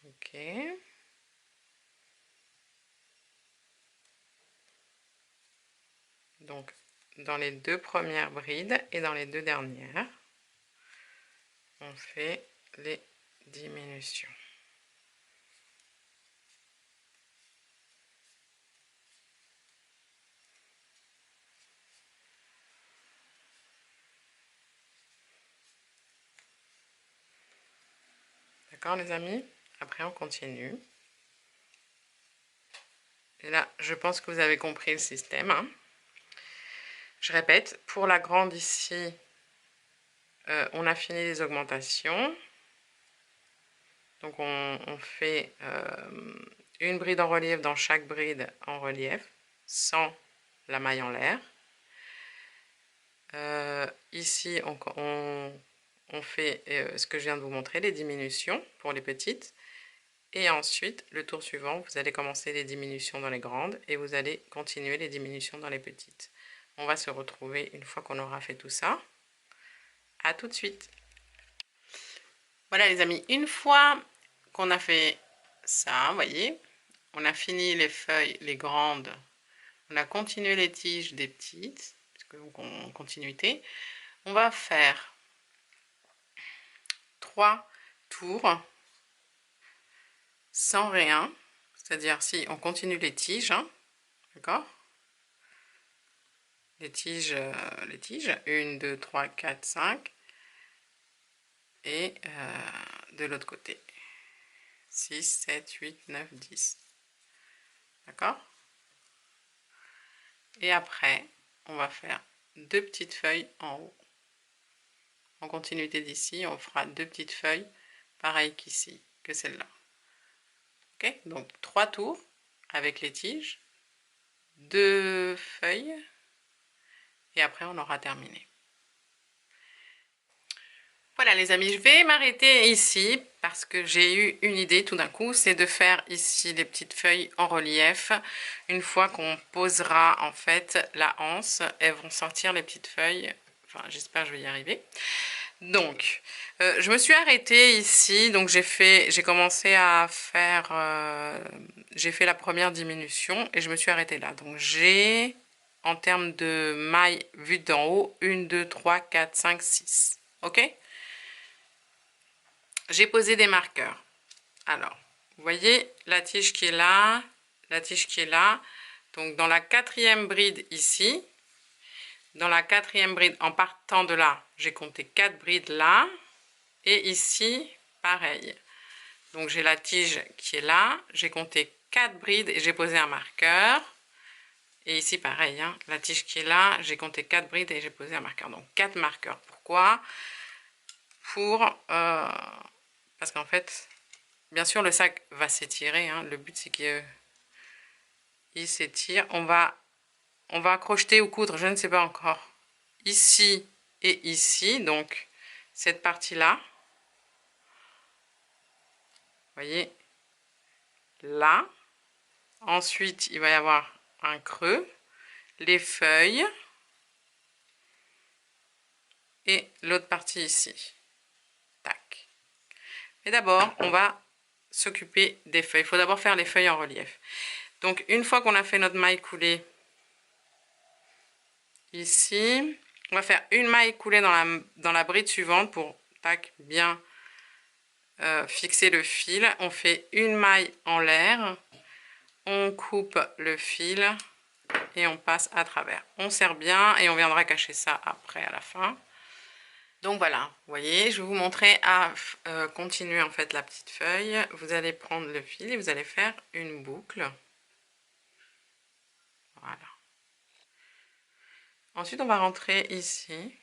Ok. Donc, dans les deux premières brides et dans les deux dernières, on fait les diminutions. D'accord les amis? Après on continue. Et là, je pense que vous avez compris le système, hein. Je répète, pour la grande ici, on a fini les augmentations. Donc on fait une bride en relief dans chaque bride en relief, sans la maille en l'air. Ici, on fait ce que je viens de vous montrer, les diminutions pour les petites. Et ensuite, le tour suivant, vous allez commencer les diminutions dans les grandes et vous allez continuer les diminutions dans les petites. On va se retrouver une fois qu'on aura fait tout ça. À tout de suite. Voilà les amis, une fois qu'on a fait ça, vous voyez, on a fini les feuilles, les grandes, on a continué les tiges des petites, en continuité. On va faire 3 tours sans rien, c'est-à-dire si on continue les tiges, hein, d'accord? Les tiges, 1, 2, 3, 4, 5, et de l'autre côté, 6, 7, 8, 9, 10, d'accord? Et après, on va faire 2 petites feuilles en haut. En continuité d'ici, on fera 2 petites feuilles, pareil qu'ici, que celle-là. Ok, donc 3 tours avec les tiges, 2 feuilles, et après on aura terminé. Voilà les amis, je vais m'arrêter ici parce que j'ai eu une idée tout d'un coup, c'est de faire ici les petites feuilles en relief. Une fois qu'on posera en fait la anse, elles vont sortir les petites feuilles, enfin j'espère que je vais y arriver. Donc, je me suis arrêtée ici, donc j'ai commencé à faire, j'ai fait la première diminution et je me suis arrêtée là. Donc j'ai, en termes de mailles vues d'en haut, 1, 2, 3, 4, 5, 6. Ok? J'ai posé des marqueurs. Alors, vous voyez la tige qui est là, la tige qui est là. Donc dans la quatrième bride ici, dans la quatrième bride, en partant de là, j'ai compté 4 brides là. Et ici, pareil. Donc j'ai la tige qui est là, j'ai compté 4 brides et j'ai posé un marqueur. Et ici, pareil, hein, la tige qui est là, j'ai compté 4 brides et j'ai posé un marqueur. Donc 4 marqueurs. Pourquoi? Parce qu'en fait, bien sûr, le sac va s'étirer. Hein. Le but, c'est qu'il s'étire. On va crocheter ou coudre, je ne sais pas encore, ici et ici. Donc, cette partie-là, vous voyez, là. Ensuite, il va y avoir un creux, les feuilles et l'autre partie ici. Tac. Mais d'abord, on va s'occuper des feuilles. Il faut d'abord faire les feuilles en relief. Donc, une fois qu'on a fait notre maille coulée ici, on va faire une maille coulée dans la bride suivante pour tac, bien fixer le fil. On fait une maille en l'air. On coupe le fil et on passe à travers. On serre bien et on viendra cacher ça après à la fin. Donc voilà, vous voyez, je vais vous montrer à continuer en fait la petite feuille. Vous allez prendre le fil et vous allez faire une boucle. Voilà. Ensuite, on va rentrer ici,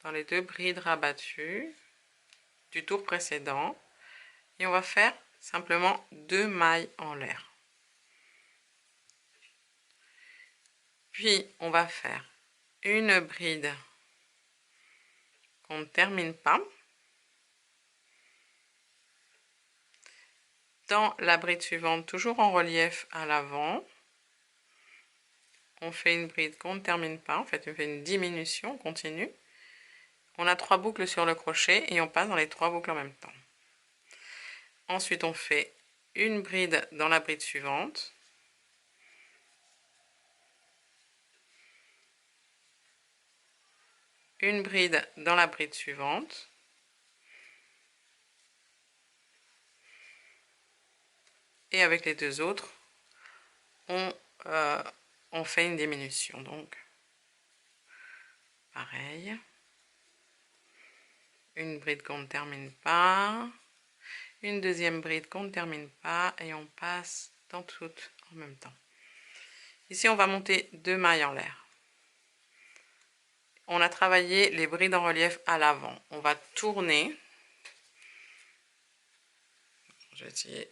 dans les 2 brides rabattues du tour précédent. Et on va faire simplement 2 mailles en l'air. Puis, on va faire une bride qu'on ne termine pas. Dans la bride suivante, toujours en relief à l'avant, on fait une bride qu'on ne termine pas. En fait, on fait une diminution continue. On a 3 boucles sur le crochet et on passe dans les 3 boucles en même temps. Ensuite, on fait une bride dans la bride suivante. Une bride dans la bride suivante. Et avec les 2 autres, on fait une diminution. Donc, pareil. Une bride qu'on ne termine pas. Une deuxième bride qu'on ne termine pas. Et on passe dans toutes en même temps. Ici, on va monter 2 mailles en l'air. On a travaillé les brides en relief à l'avant. On va tourner. Je vais essayer.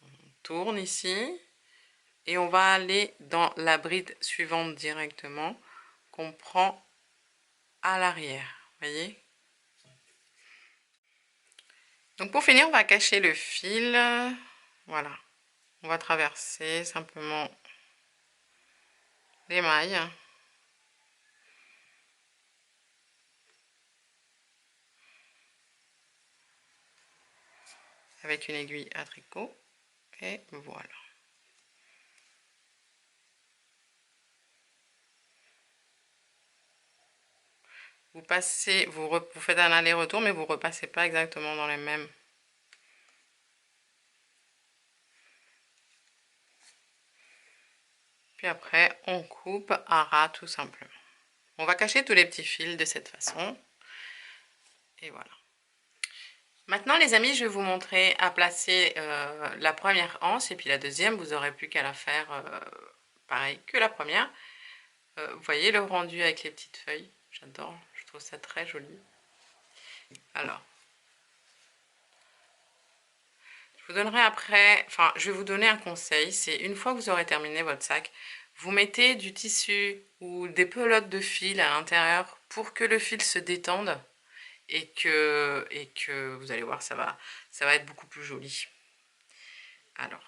On tourne ici. Et on va aller dans la bride suivante directement qu'on prend à l'arrière. Voyez? Donc pour finir, on va cacher le fil. Voilà. On va traverser simplement les mailles. Avec une aiguille à tricot. Et voilà. Vous passez, vous faites un aller-retour, mais vous repassez pas exactement dans les mêmes. Puis après, on coupe à ras tout simplement. On va cacher tous les petits fils de cette façon. Et voilà. Maintenant les amis, je vais vous montrer à placer la première anse et puis la deuxième, vous n'aurez plus qu'à la faire pareil que la première. Vous voyez le rendu avec les petites feuilles, j'adore, je trouve ça très joli. Alors, je vous donnerai après, enfin je vais vous donner un conseil, c'est une fois que vous aurez terminé votre sac, vous mettez du tissu ou des pelotes de fil à l'intérieur pour que le fil se détende. Et que vous allez voir, ça va être beaucoup plus joli. Alors,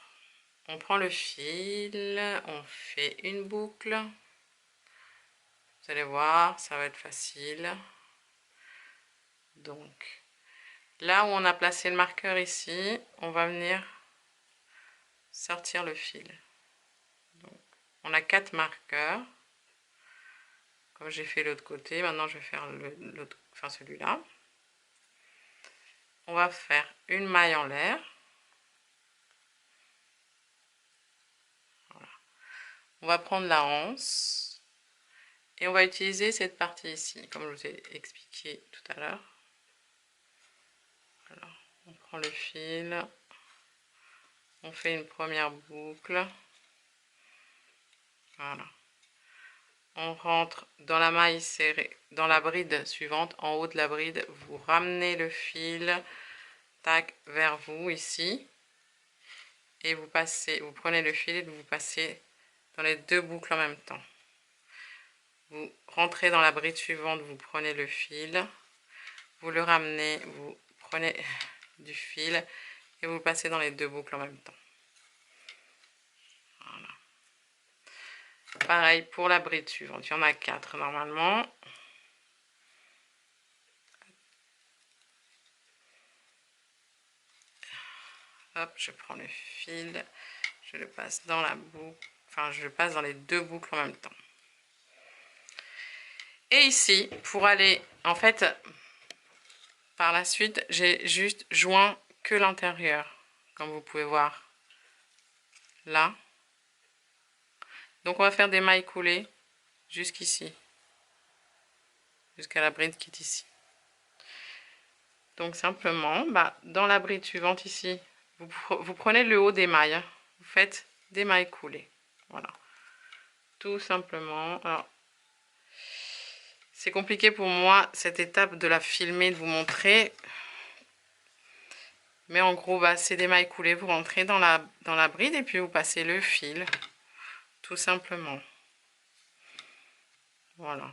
on prend le fil, on fait une boucle. Vous allez voir, ça va être facile. Donc, là où on a placé le marqueur ici, on va venir sortir le fil. Donc, on a 4 marqueurs. Comme j'ai fait l'autre côté, maintenant je vais faire celui-là. On va faire une maille en l'air. Voilà. On va prendre la anse et on va utiliser cette partie ici, comme je vous ai expliqué tout à l'heure. Alors, on prend le fil, on fait une première boucle. Voilà. On rentre dans la maille serrée, dans la bride suivante, en haut de la bride, vous ramenez le fil, tac, vers vous ici. Et vous passez, vous prenez le fil et vous passez dans les 2 boucles en même temps. Vous rentrez dans la bride suivante, vous prenez le fil, vous le ramenez, vous prenez du fil et vous passez dans les 2 boucles en même temps. Voilà. Pareil pour la bride suivante, il y en a 4 normalement. Hop, je prends le fil, je le passe dans la boucle, enfin je le passe dans les 2 boucles en même temps. Et ici, pour aller, en fait, par la suite, j'ai juste joint que l'intérieur, comme vous pouvez voir là. Donc on va faire des mailles coulées jusqu'ici, jusqu'à la bride qui est ici. Donc simplement, dans la bride suivante ici, vous prenez le haut des mailles, vous faites des mailles coulées. Voilà, tout simplement. Alors, c'est compliqué pour moi cette étape de la filmer, de vous montrer. Mais en gros, c'est des mailles coulées. Vous rentrez dans la bride et puis vous passez le fil, tout simplement. Voilà.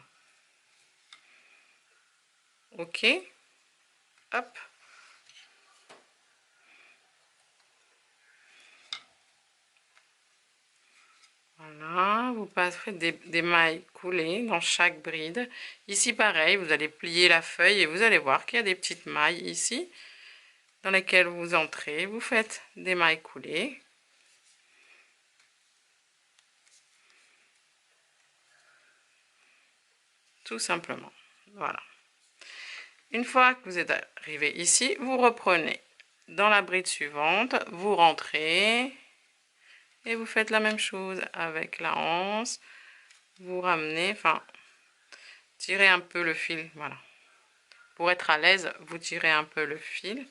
Ok. Hop. Voilà, vous passez des mailles coulées dans chaque bride. Ici, pareil, vous allez plier la feuille et vous allez voir qu'il y a des petites mailles ici dans lesquelles vous entrez. Vous faites des mailles coulées. Tout simplement. Voilà. Une fois que vous êtes arrivé ici, vous reprenez dans la bride suivante, vous rentrez et vous faites la même chose avec la anse. Vous ramenez, enfin, tirez un peu le fil, voilà. Pour être à l'aise, vous tirez un peu le fil.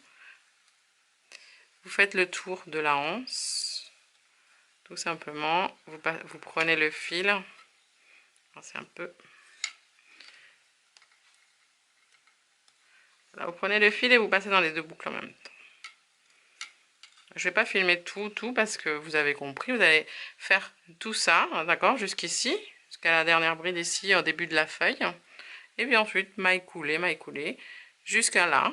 Vous faites le tour de la anse. Tout simplement, vous prenez le fil. C'est un peu... Là, vous prenez le fil et vous passez dans les deux boucles en même temps. Je ne vais pas filmer tout parce que vous avez compris. Vous allez faire tout ça, d'accord, jusqu'ici, jusqu'à la dernière bride ici, au début de la feuille. Et puis ensuite, maille coulée, jusqu'à là,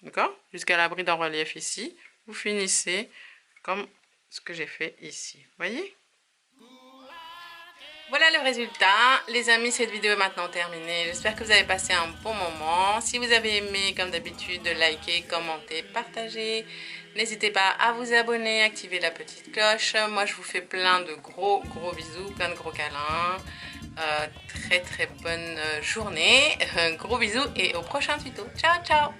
d'accord, jusqu'à la bride en relief ici. Vous finissez comme ce que j'ai fait ici, vous voyez? Voilà le résultat. Les amis, cette vidéo est maintenant terminée. J'espère que vous avez passé un bon moment. Si vous avez aimé, comme d'habitude, likez, commentez, partagez. N'hésitez pas à vous abonner, activer la petite cloche. Moi, je vous fais plein de gros bisous, plein de gros câlins. Très bonne journée. Gros bisous et au prochain tuto. Ciao, ciao!